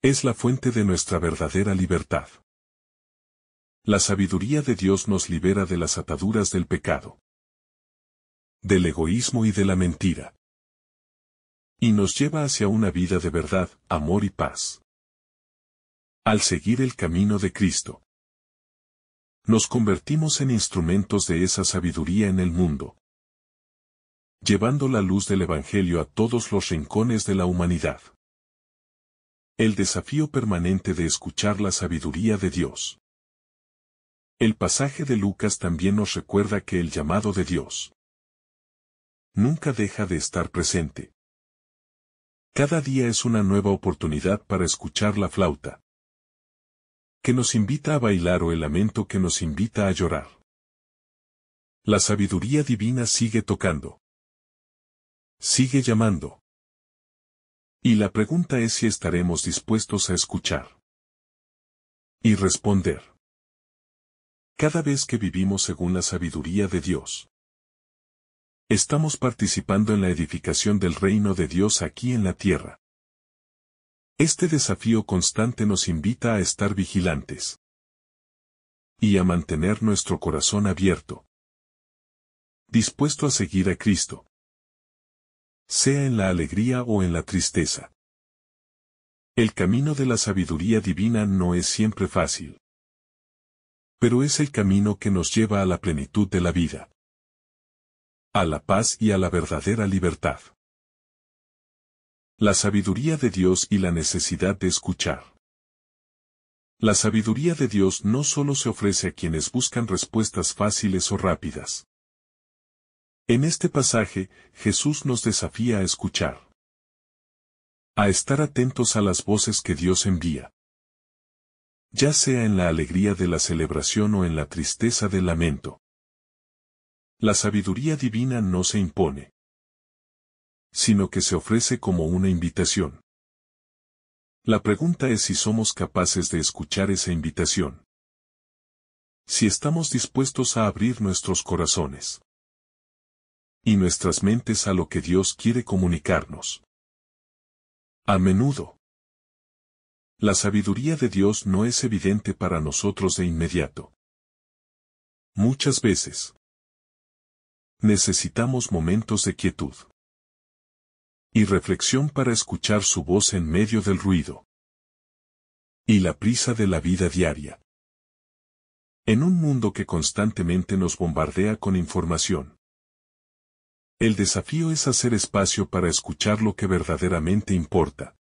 es la fuente de nuestra verdadera libertad. La sabiduría de Dios nos libera de las ataduras del pecado, del egoísmo y de la mentira, y nos lleva hacia una vida de verdad, amor y paz. Al seguir el camino de Cristo, nos convertimos en instrumentos de esa sabiduría en el mundo, llevando la luz del Evangelio a todos los rincones de la humanidad. El desafío permanente de escuchar la sabiduría de Dios. El pasaje de Lucas también nos recuerda que el llamado de Dios nunca deja de estar presente. Cada día es una nueva oportunidad para escuchar la flauta que nos invita a bailar o el lamento que nos invita a llorar. La sabiduría divina sigue tocando. Sigue llamando. Y la pregunta es si estaremos dispuestos a escuchar. Y responder. Cada vez que vivimos según la sabiduría de Dios, estamos participando en la edificación del reino de Dios aquí en la tierra. Este desafío constante nos invita a estar vigilantes y a mantener nuestro corazón abierto, dispuesto a seguir a Cristo, sea en la alegría o en la tristeza. El camino de la sabiduría divina no es siempre fácil, pero es el camino que nos lleva a la plenitud de la vida, a la paz y a la verdadera libertad. La sabiduría de Dios y la necesidad de escuchar. La sabiduría de Dios no solo se ofrece a quienes buscan respuestas fáciles o rápidas. En este pasaje, Jesús nos desafía a escuchar, a estar atentos a las voces que Dios envía, ya sea en la alegría de la celebración o en la tristeza del lamento. La sabiduría divina no se impone, sino que se ofrece como una invitación. La pregunta es si somos capaces de escuchar esa invitación. Si estamos dispuestos a abrir nuestros corazones y nuestras mentes a lo que Dios quiere comunicarnos. A menudo, la sabiduría de Dios no es evidente para nosotros de inmediato. Muchas veces, necesitamos momentos de quietud y reflexión para escuchar su voz en medio del ruido y la prisa de la vida diaria. En un mundo que constantemente nos bombardea con información, el desafío es hacer espacio para escuchar lo que verdaderamente importa.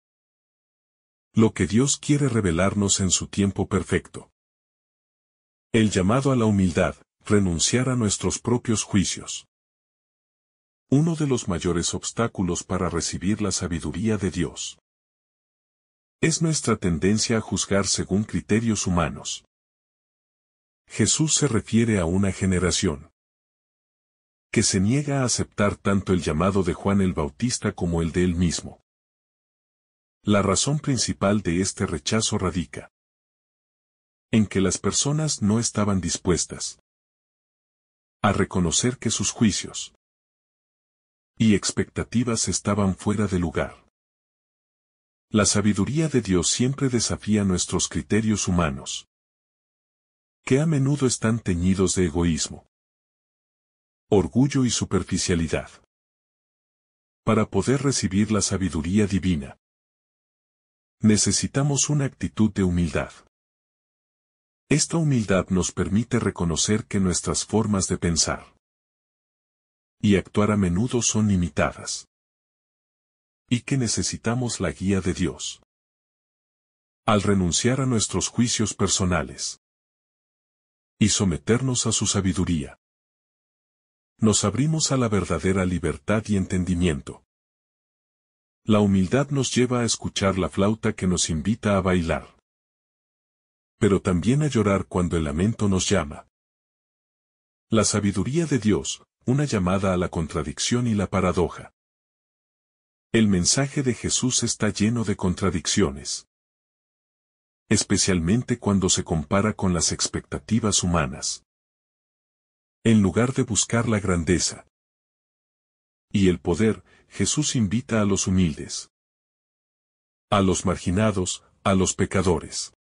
Lo que Dios quiere revelarnos en su tiempo perfecto. El llamado a la humildad, renunciar a nuestros propios juicios. Uno de los mayores obstáculos para recibir la sabiduría de Dios es nuestra tendencia a juzgar según criterios humanos. Jesús se refiere a una generación que se niega a aceptar tanto el llamado de Juan el Bautista como el de él mismo. La razón principal de este rechazo radica en que las personas no estaban dispuestas a reconocer que sus juicios y expectativas estaban fuera de lugar. La sabiduría de Dios siempre desafía nuestros criterios humanos, que a menudo están teñidos de egoísmo, orgullo y superficialidad. Para poder recibir la sabiduría divina, necesitamos una actitud de humildad. Esta humildad nos permite reconocer que nuestras formas de pensar y actuar a menudo son limitadas, y que necesitamos la guía de Dios. Al renunciar a nuestros juicios personales y someternos a su sabiduría, nos abrimos a la verdadera libertad y entendimiento. La humildad nos lleva a escuchar la flauta que nos invita a bailar, pero también a llorar cuando el lamento nos llama. La sabiduría de Dios, una llamada a la contradicción y la paradoja. El mensaje de Jesús está lleno de contradicciones, especialmente cuando se compara con las expectativas humanas. En lugar de buscar la grandeza y el poder, Jesús invita a los humildes, a los marginados, a los pecadores.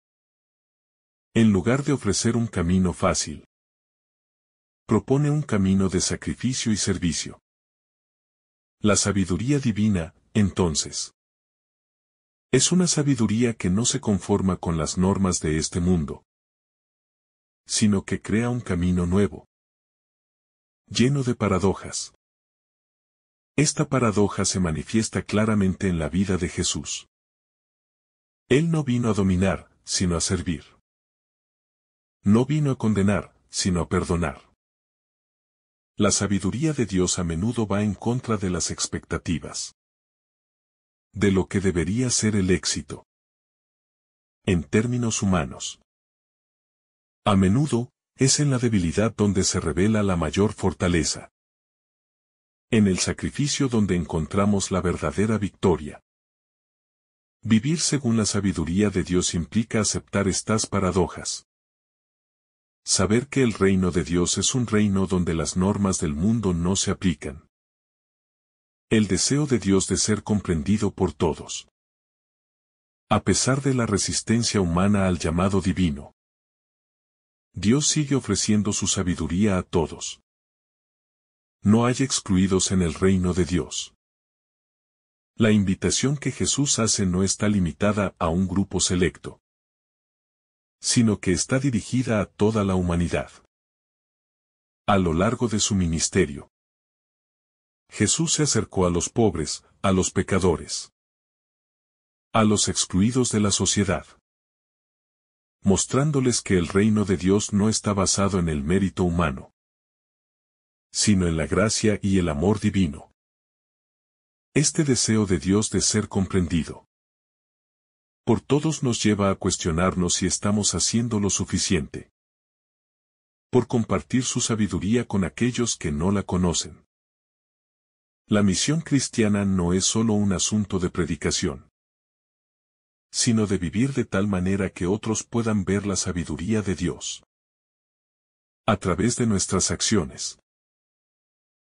En lugar de ofrecer un camino fácil, propone un camino de sacrificio y servicio. La sabiduría divina, entonces, es una sabiduría que no se conforma con las normas de este mundo, sino que crea un camino nuevo, lleno de paradojas. Esta paradoja se manifiesta claramente en la vida de Jesús. Él no vino a dominar, sino a servir. No vino a condenar, sino a perdonar. La sabiduría de Dios a menudo va en contra de las expectativas, de lo que debería ser el éxito. En términos humanos, A menudo, es en la debilidad donde se revela la mayor fortaleza. En el sacrificio donde encontramos la verdadera victoria. Vivir según la sabiduría de Dios implica aceptar estas paradojas. Saber que el reino de Dios es un reino donde las normas del mundo no se aplican. El deseo de Dios de ser comprendido por todos. A pesar de la resistencia humana al llamado divino. Dios sigue ofreciendo su sabiduría a todos. No hay excluidos en el reino de Dios. La invitación que Jesús hace no está limitada a un grupo selecto, sino que está dirigida a toda la humanidad. A lo largo de su ministerio, Jesús se acercó a los pobres, a los pecadores, a los excluidos de la sociedad, mostrándoles que el reino de Dios no está basado en el mérito humano, sino en la gracia y el amor divino. Este deseo de Dios de ser comprendido por todos nos lleva a cuestionarnos si estamos haciendo lo suficiente por compartir su sabiduría con aquellos que no la conocen. La misión cristiana no es solo un asunto de predicación, sino de vivir de tal manera que otros puedan ver la sabiduría de Dios a través de nuestras acciones.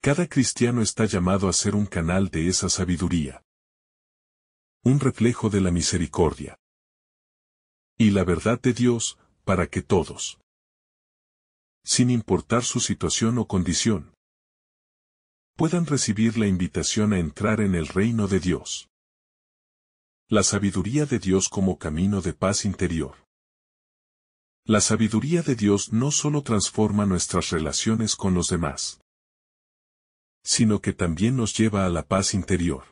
Cada cristiano está llamado a ser un canal de esa sabiduría, un reflejo de la misericordia y la verdad de Dios, para que todos, sin importar su situación o condición, puedan recibir la invitación a entrar en el reino de Dios. La sabiduría de Dios como camino de paz interior. La sabiduría de Dios no solo transforma nuestras relaciones con los demás, sino que también nos lleva a la paz interior.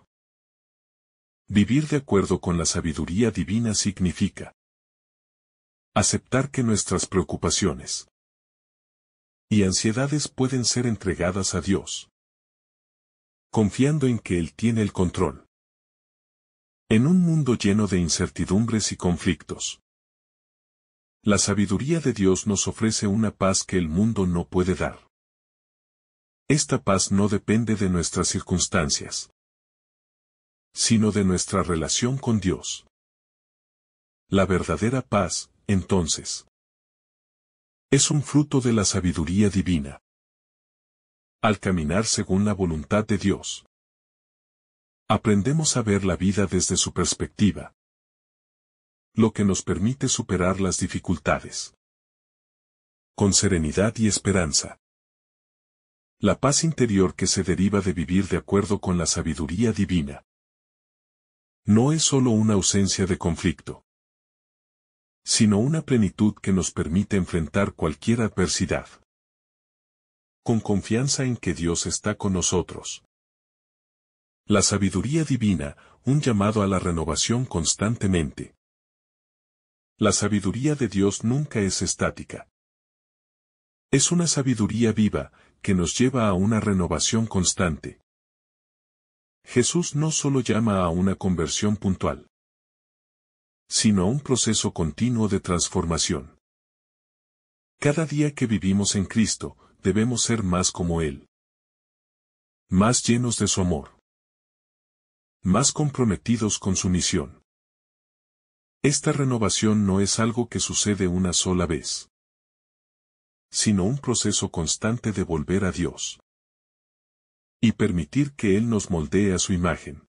Vivir de acuerdo con la sabiduría divina significa aceptar que nuestras preocupaciones y ansiedades pueden ser entregadas a Dios, confiando en que Él tiene el control. En un mundo lleno de incertidumbres y conflictos, la sabiduría de Dios nos ofrece una paz que el mundo no puede dar. Esta paz no depende de nuestras circunstancias, sino de nuestra relación con Dios. La verdadera paz, entonces, es un fruto de la sabiduría divina. Al caminar según la voluntad de Dios, aprendemos a ver la vida desde su perspectiva, lo que nos permite superar las dificultades con serenidad y esperanza. La paz interior que se deriva de vivir de acuerdo con la sabiduría divina no es solo una ausencia de conflicto, sino una plenitud que nos permite enfrentar cualquier adversidad, con confianza en que Dios está con nosotros. La sabiduría divina, un llamado a la renovación constantemente. La sabiduría de Dios nunca es estática. Es una sabiduría viva, que nos lleva a una renovación constante. Jesús no solo llama a una conversión puntual, sino a un proceso continuo de transformación. Cada día que vivimos en Cristo, debemos ser más como Él, más llenos de su amor, más comprometidos con su misión. Esta renovación no es algo que sucede una sola vez, sino un proceso constante de volver a Dios y permitir que Él nos moldee a su imagen.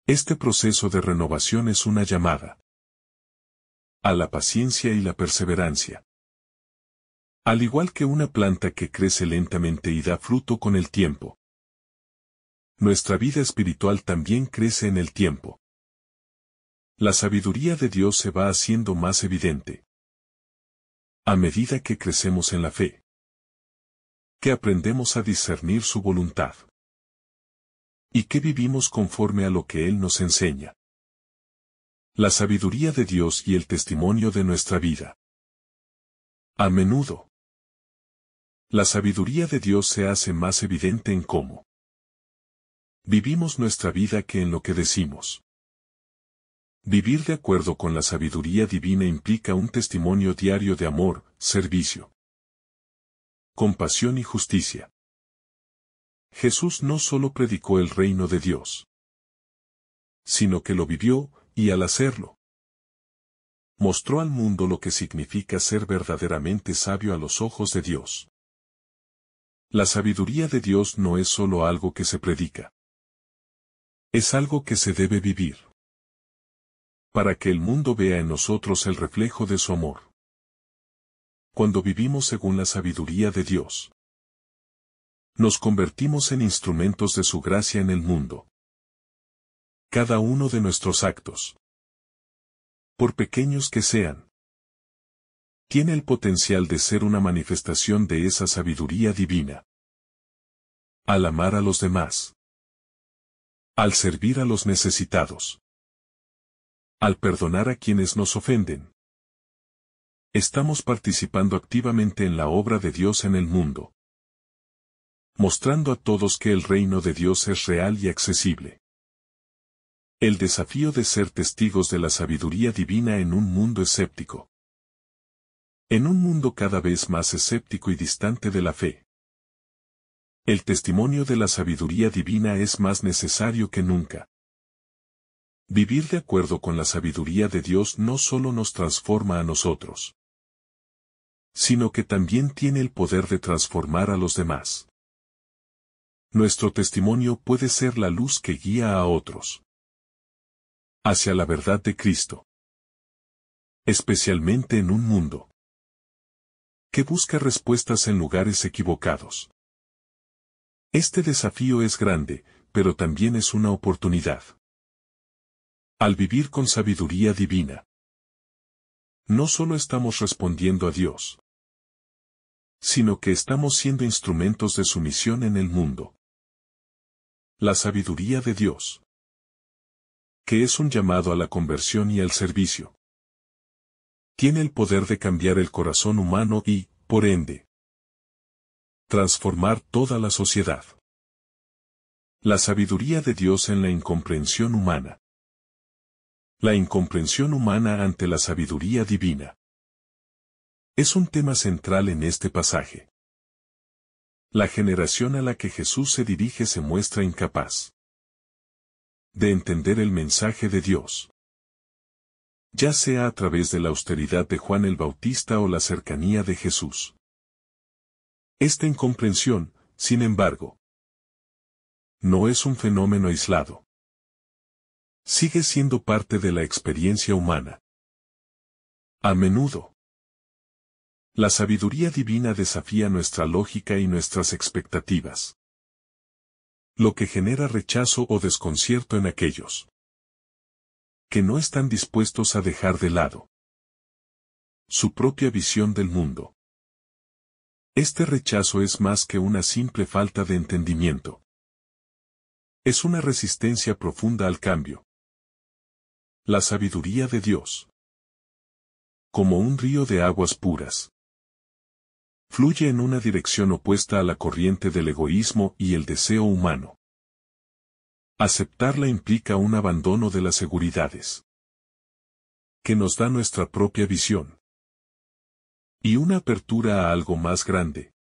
Este proceso de renovación es una llamada a la paciencia y la perseverancia. Al igual que una planta que crece lentamente y da fruto con el tiempo, nuestra vida espiritual también crece en el tiempo. La sabiduría de Dios se va haciendo más evidente a medida que crecemos en la fe, que aprendemos a discernir su voluntad y que vivimos conforme a lo que Él nos enseña. La sabiduría de Dios y el testimonio de nuestra vida. A menudo, la sabiduría de Dios se hace más evidente en cómo vivimos nuestra vida que en lo que decimos. Vivir de acuerdo con la sabiduría divina implica un testimonio diario de amor, servicio, compasión y justicia. Jesús no solo predicó el reino de Dios, sino que lo vivió, y al hacerlo, mostró al mundo lo que significa ser verdaderamente sabio a los ojos de Dios. La sabiduría de Dios no es solo algo que se predica. Es algo que se debe vivir, para que el mundo vea en nosotros el reflejo de su amor. Cuando vivimos según la sabiduría de Dios, nos convertimos en instrumentos de su gracia en el mundo. Cada uno de nuestros actos, por pequeños que sean, tiene el potencial de ser una manifestación de esa sabiduría divina. Al amar a los demás, al servir a los necesitados, al perdonar a quienes nos ofenden, estamos participando activamente en la obra de Dios en el mundo, mostrando a todos que el reino de Dios es real y accesible. El desafío de ser testigos de la sabiduría divina en un mundo escéptico. En un mundo cada vez más escéptico y distante de la fe, el testimonio de la sabiduría divina es más necesario que nunca. Vivir de acuerdo con la sabiduría de Dios no solo nos transforma a nosotros, sino que también tiene el poder de transformar a los demás. Nuestro testimonio puede ser la luz que guía a otros hacia la verdad de Cristo, especialmente en un mundo que busca respuestas en lugares equivocados. Este desafío es grande, pero también es una oportunidad. Al vivir con sabiduría divina, no solo estamos respondiendo a Dios, sino que estamos siendo instrumentos de su misión en el mundo. La sabiduría de Dios, que es un llamado a la conversión y al servicio, tiene el poder de cambiar el corazón humano y, por ende, transformar toda la sociedad. La sabiduría de Dios en la incomprensión humana. La incomprensión humana ante la sabiduría divina es un tema central en este pasaje. La generación a la que Jesús se dirige se muestra incapaz de entender el mensaje de Dios, ya sea a través de la austeridad de Juan el Bautista o la cercanía de Jesús. Esta incomprensión, sin embargo, no es un fenómeno aislado. Sigue siendo parte de la experiencia humana. A menudo, la sabiduría divina desafía nuestra lógica y nuestras expectativas, lo que genera rechazo o desconcierto en aquellos que no están dispuestos a dejar de lado su propia visión del mundo. Este rechazo es más que una simple falta de entendimiento. Es una resistencia profunda al cambio. La sabiduría de Dios, como un río de aguas puras, fluye en una dirección opuesta a la corriente del egoísmo y el deseo humano. Aceptarla implica un abandono de las seguridades que nos da nuestra propia visión y una apertura a algo más grande,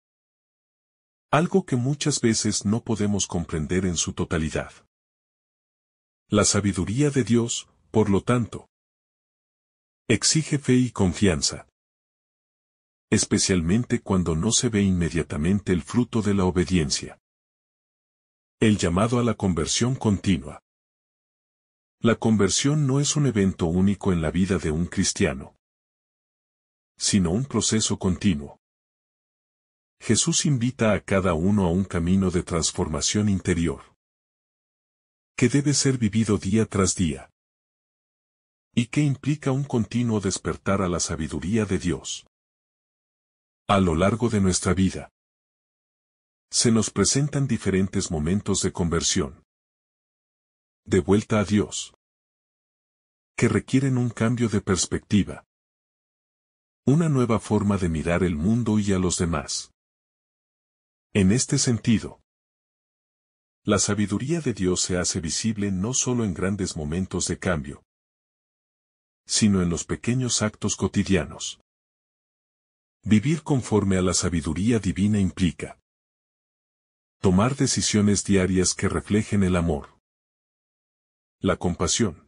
algo que muchas veces no podemos comprender en su totalidad. La sabiduría de Dios, por lo tanto, exige fe y confianza, especialmente cuando no se ve inmediatamente el fruto de la obediencia. El llamado a la conversión continua. La conversión no es un evento único en la vida de un cristiano, sino un proceso continuo. Jesús invita a cada uno a un camino de transformación interior, que debe ser vivido día tras día, y que implica un continuo despertar a la sabiduría de Dios. A lo largo de nuestra vida, se nos presentan diferentes momentos de conversión, de vuelta a Dios, que requieren un cambio de perspectiva, una nueva forma de mirar el mundo y a los demás. En este sentido, la sabiduría de Dios se hace visible no solo en grandes momentos de cambio, sino en los pequeños actos cotidianos. Vivir conforme a la sabiduría divina implica tomar decisiones diarias que reflejen el amor, la compasión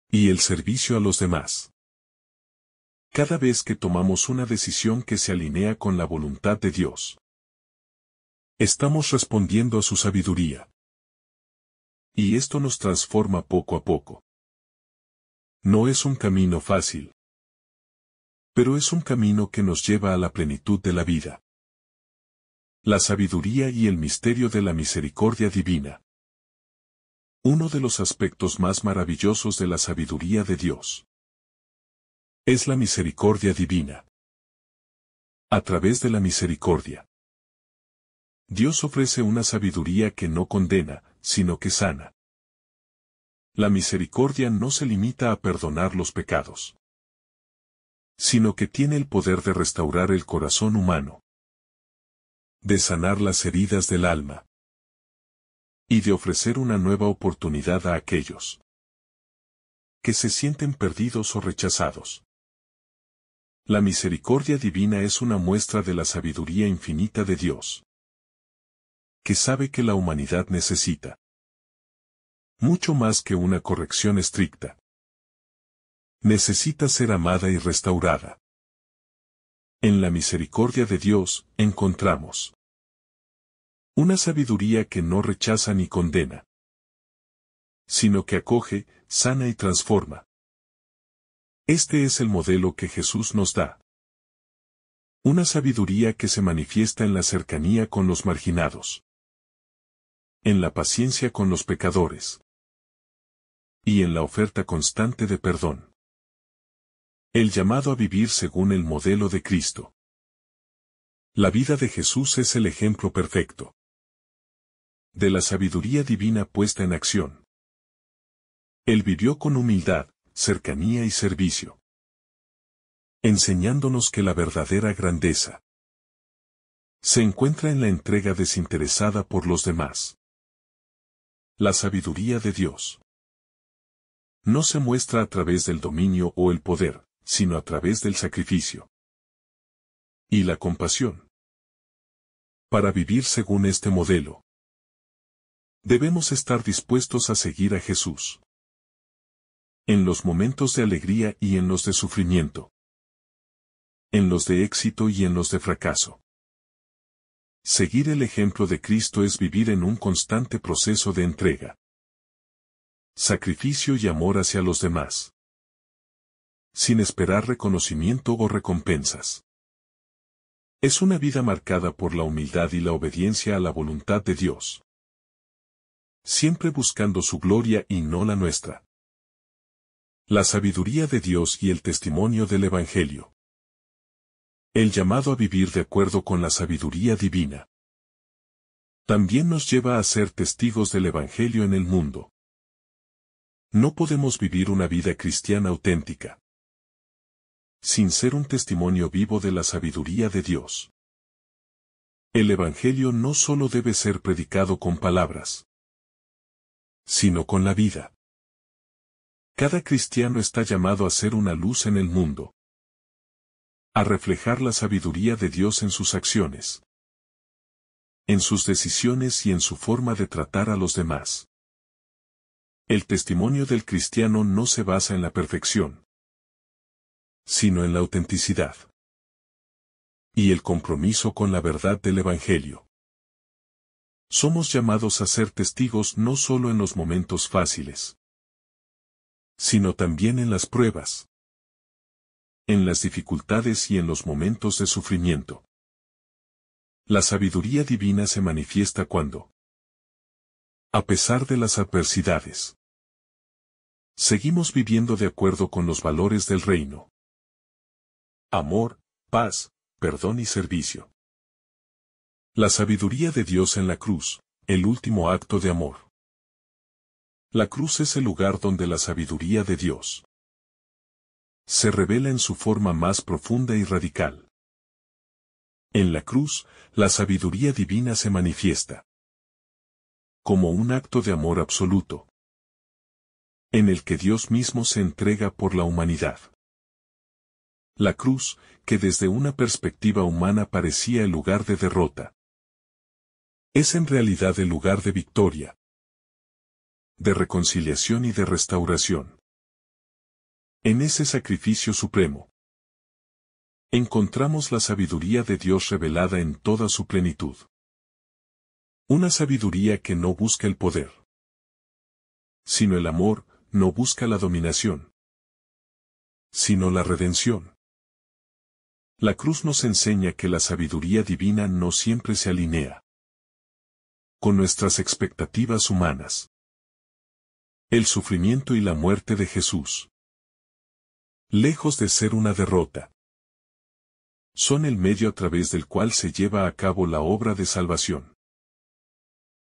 y el servicio a los demás. Cada vez que tomamos una decisión que se alinea con la voluntad de Dios, estamos respondiendo a su sabiduría. Y esto nos transforma poco a poco. No es un camino fácil, pero es un camino que nos lleva a la plenitud de la vida. La sabiduría y el misterio de la misericordia divina. Uno de los aspectos más maravillosos de la sabiduría de Dios es la misericordia divina. A través de la misericordia, Dios ofrece una sabiduría que no condena, sino que sana. La misericordia no se limita a perdonar los pecados, sino que tiene el poder de restaurar el corazón humano, de sanar las heridas del alma y de ofrecer una nueva oportunidad a aquellos que se sienten perdidos o rechazados. La misericordia divina es una muestra de la sabiduría infinita de Dios, que sabe que la humanidad necesita mucho más que una corrección estricta. Necesita ser amada y restaurada. En la misericordia de Dios, encontramos una sabiduría que no rechaza ni condena, sino que acoge, sana y transforma. Este es el modelo que Jesús nos da. Una sabiduría que se manifiesta en la cercanía con los marginados, en la paciencia con los pecadores y en la oferta constante de perdón. El llamado a vivir según el modelo de Cristo. La vida de Jesús es el ejemplo perfecto de la sabiduría divina puesta en acción. Él vivió con humildad, cercanía y servicio, enseñándonos que la verdadera grandeza se encuentra en la entrega desinteresada por los demás. La sabiduría de Dios no se muestra a través del dominio o el poder, sino a través del sacrificio y la compasión. Para vivir según este modelo, debemos estar dispuestos a seguir a Jesús en los momentos de alegría y en los de sufrimiento, en los de éxito y en los de fracaso. Seguir el ejemplo de Cristo es vivir en un constante proceso de entrega, sacrificio y amor hacia los demás, sin esperar reconocimiento o recompensas. Es una vida marcada por la humildad y la obediencia a la voluntad de Dios, siempre buscando su gloria y no la nuestra. La sabiduría de Dios y el testimonio del Evangelio. El llamado a vivir de acuerdo con la sabiduría divina también nos lleva a ser testigos del Evangelio en el mundo. No podemos vivir una vida cristiana auténtica sin ser un testimonio vivo de la sabiduría de Dios. El Evangelio no solo debe ser predicado con palabras, sino con la vida. Cada cristiano está llamado a ser una luz en el mundo, a reflejar la sabiduría de Dios en sus acciones, en sus decisiones y en su forma de tratar a los demás. El testimonio del cristiano no se basa en la perfección, sino en la autenticidad y el compromiso con la verdad del Evangelio. Somos llamados a ser testigos no solo en los momentos fáciles, sino también en las pruebas, en las dificultades y en los momentos de sufrimiento. La sabiduría divina se manifiesta cuando, a pesar de las adversidades, seguimos viviendo de acuerdo con los valores del reino. Amor, paz, perdón y servicio. La sabiduría de Dios en la cruz, el último acto de amor. La cruz es el lugar donde la sabiduría de Dios se revela en su forma más profunda y radical. En la cruz, la sabiduría divina se manifiesta como un acto de amor absoluto, en el que Dios mismo se entrega por la humanidad. La cruz, que desde una perspectiva humana parecía el lugar de derrota, es en realidad el lugar de victoria, de reconciliación y de restauración. En ese sacrificio supremo, encontramos la sabiduría de Dios revelada en toda su plenitud. Una sabiduría que no busca el poder, sino el amor, no busca la dominación, sino la redención. La cruz nos enseña que la sabiduría divina no siempre se alinea con nuestras expectativas humanas. El sufrimiento y la muerte de Jesús, lejos de ser una derrota, son el medio a través del cual se lleva a cabo la obra de salvación.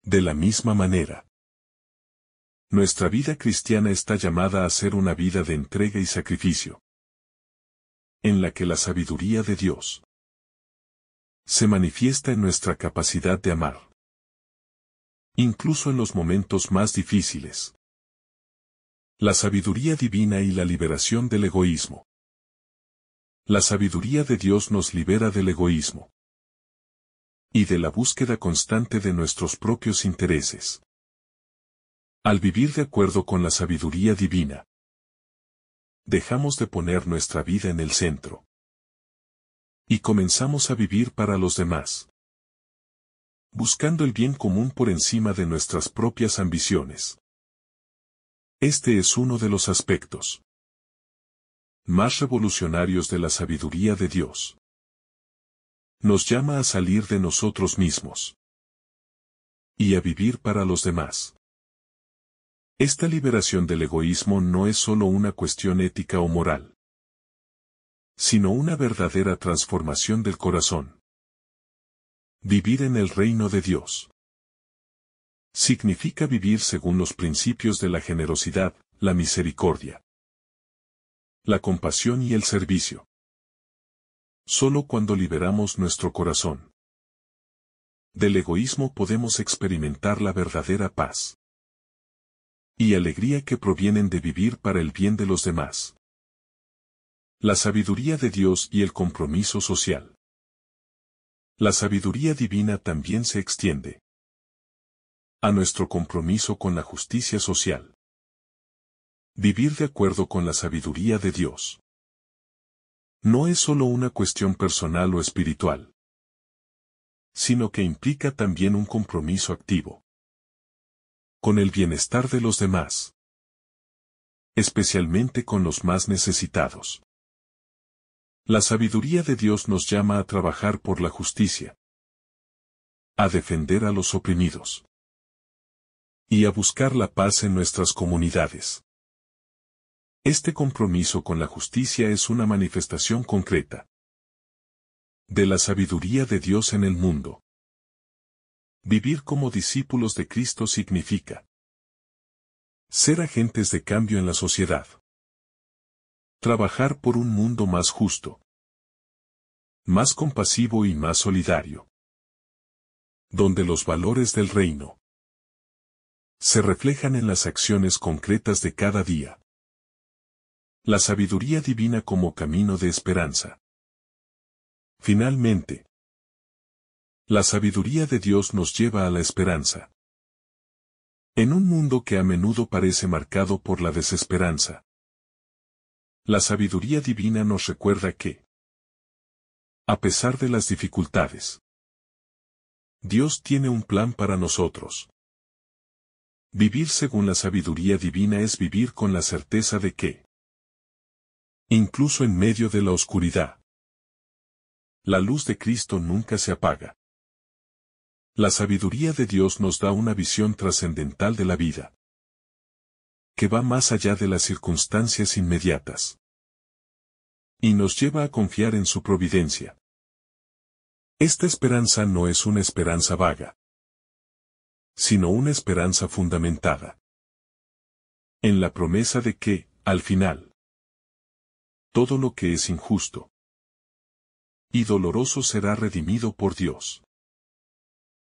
De la misma manera, nuestra vida cristiana está llamada a ser una vida de entrega y sacrificio, en la que la sabiduría de Dios se manifiesta en nuestra capacidad de amar, incluso en los momentos más difíciles. La sabiduría divina y la liberación del egoísmo. La sabiduría de Dios nos libera del egoísmo y de la búsqueda constante de nuestros propios intereses. Al vivir de acuerdo con la sabiduría divina, dejamos de poner nuestra vida en el centro y comenzamos a vivir para los demás, buscando el bien común por encima de nuestras propias ambiciones. Este es uno de los aspectos más revolucionarios de la sabiduría de Dios. Nos llama a salir de nosotros mismos y a vivir para los demás. Esta liberación del egoísmo no es solo una cuestión ética o moral, sino una verdadera transformación del corazón. Vivir en el reino de Dios significa vivir según los principios de la generosidad, la misericordia, la compasión y el servicio. Solo cuando liberamos nuestro corazón del egoísmo podemos experimentar la verdadera paz y alegría que provienen de vivir para el bien de los demás. La sabiduría de Dios y el compromiso social. La sabiduría divina también se extiende a nuestro compromiso con la justicia social. Vivir de acuerdo con la sabiduría de Dios no es solo una cuestión personal o espiritual, sino que implica también un compromiso activo con el bienestar de los demás, especialmente con los más necesitados. La sabiduría de Dios nos llama a trabajar por la justicia, a defender a los oprimidos y a buscar la paz en nuestras comunidades. Este compromiso con la justicia es una manifestación concreta de la sabiduría de Dios en el mundo. Vivir como discípulos de Cristo significa ser agentes de cambio en la sociedad. Trabajar por un mundo más justo, más compasivo y más solidario, donde los valores del reino se reflejan en las acciones concretas de cada día. La sabiduría divina como camino de esperanza. Finalmente, la sabiduría de Dios nos lleva a la esperanza. En un mundo que a menudo parece marcado por la desesperanza, la sabiduría divina nos recuerda que, a pesar de las dificultades, Dios tiene un plan para nosotros. Vivir según la sabiduría divina es vivir con la certeza de que, incluso en medio de la oscuridad, la luz de Cristo nunca se apaga. La sabiduría de Dios nos da una visión trascendental de la vida, que va más allá de las circunstancias inmediatas, y nos lleva a confiar en su providencia. Esta esperanza no es una esperanza vaga, sino una esperanza fundamentada en la promesa de que, al final, todo lo que es injusto y doloroso será redimido por Dios.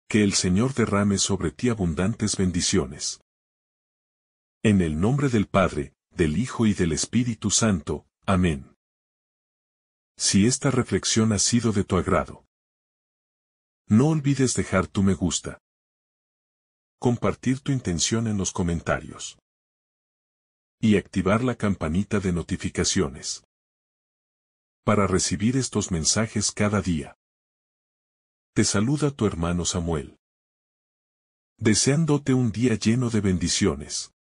Que el Señor derrame sobre ti abundantes bendiciones. En el nombre del Padre, del Hijo y del Espíritu Santo. Amén. Si esta reflexión ha sido de tu agrado, no olvides dejar tu me gusta, compartir tu intención en los comentarios y activar la campanita de notificaciones para recibir estos mensajes cada día. Te saluda tu hermano Samuel, deseándote un día lleno de bendiciones.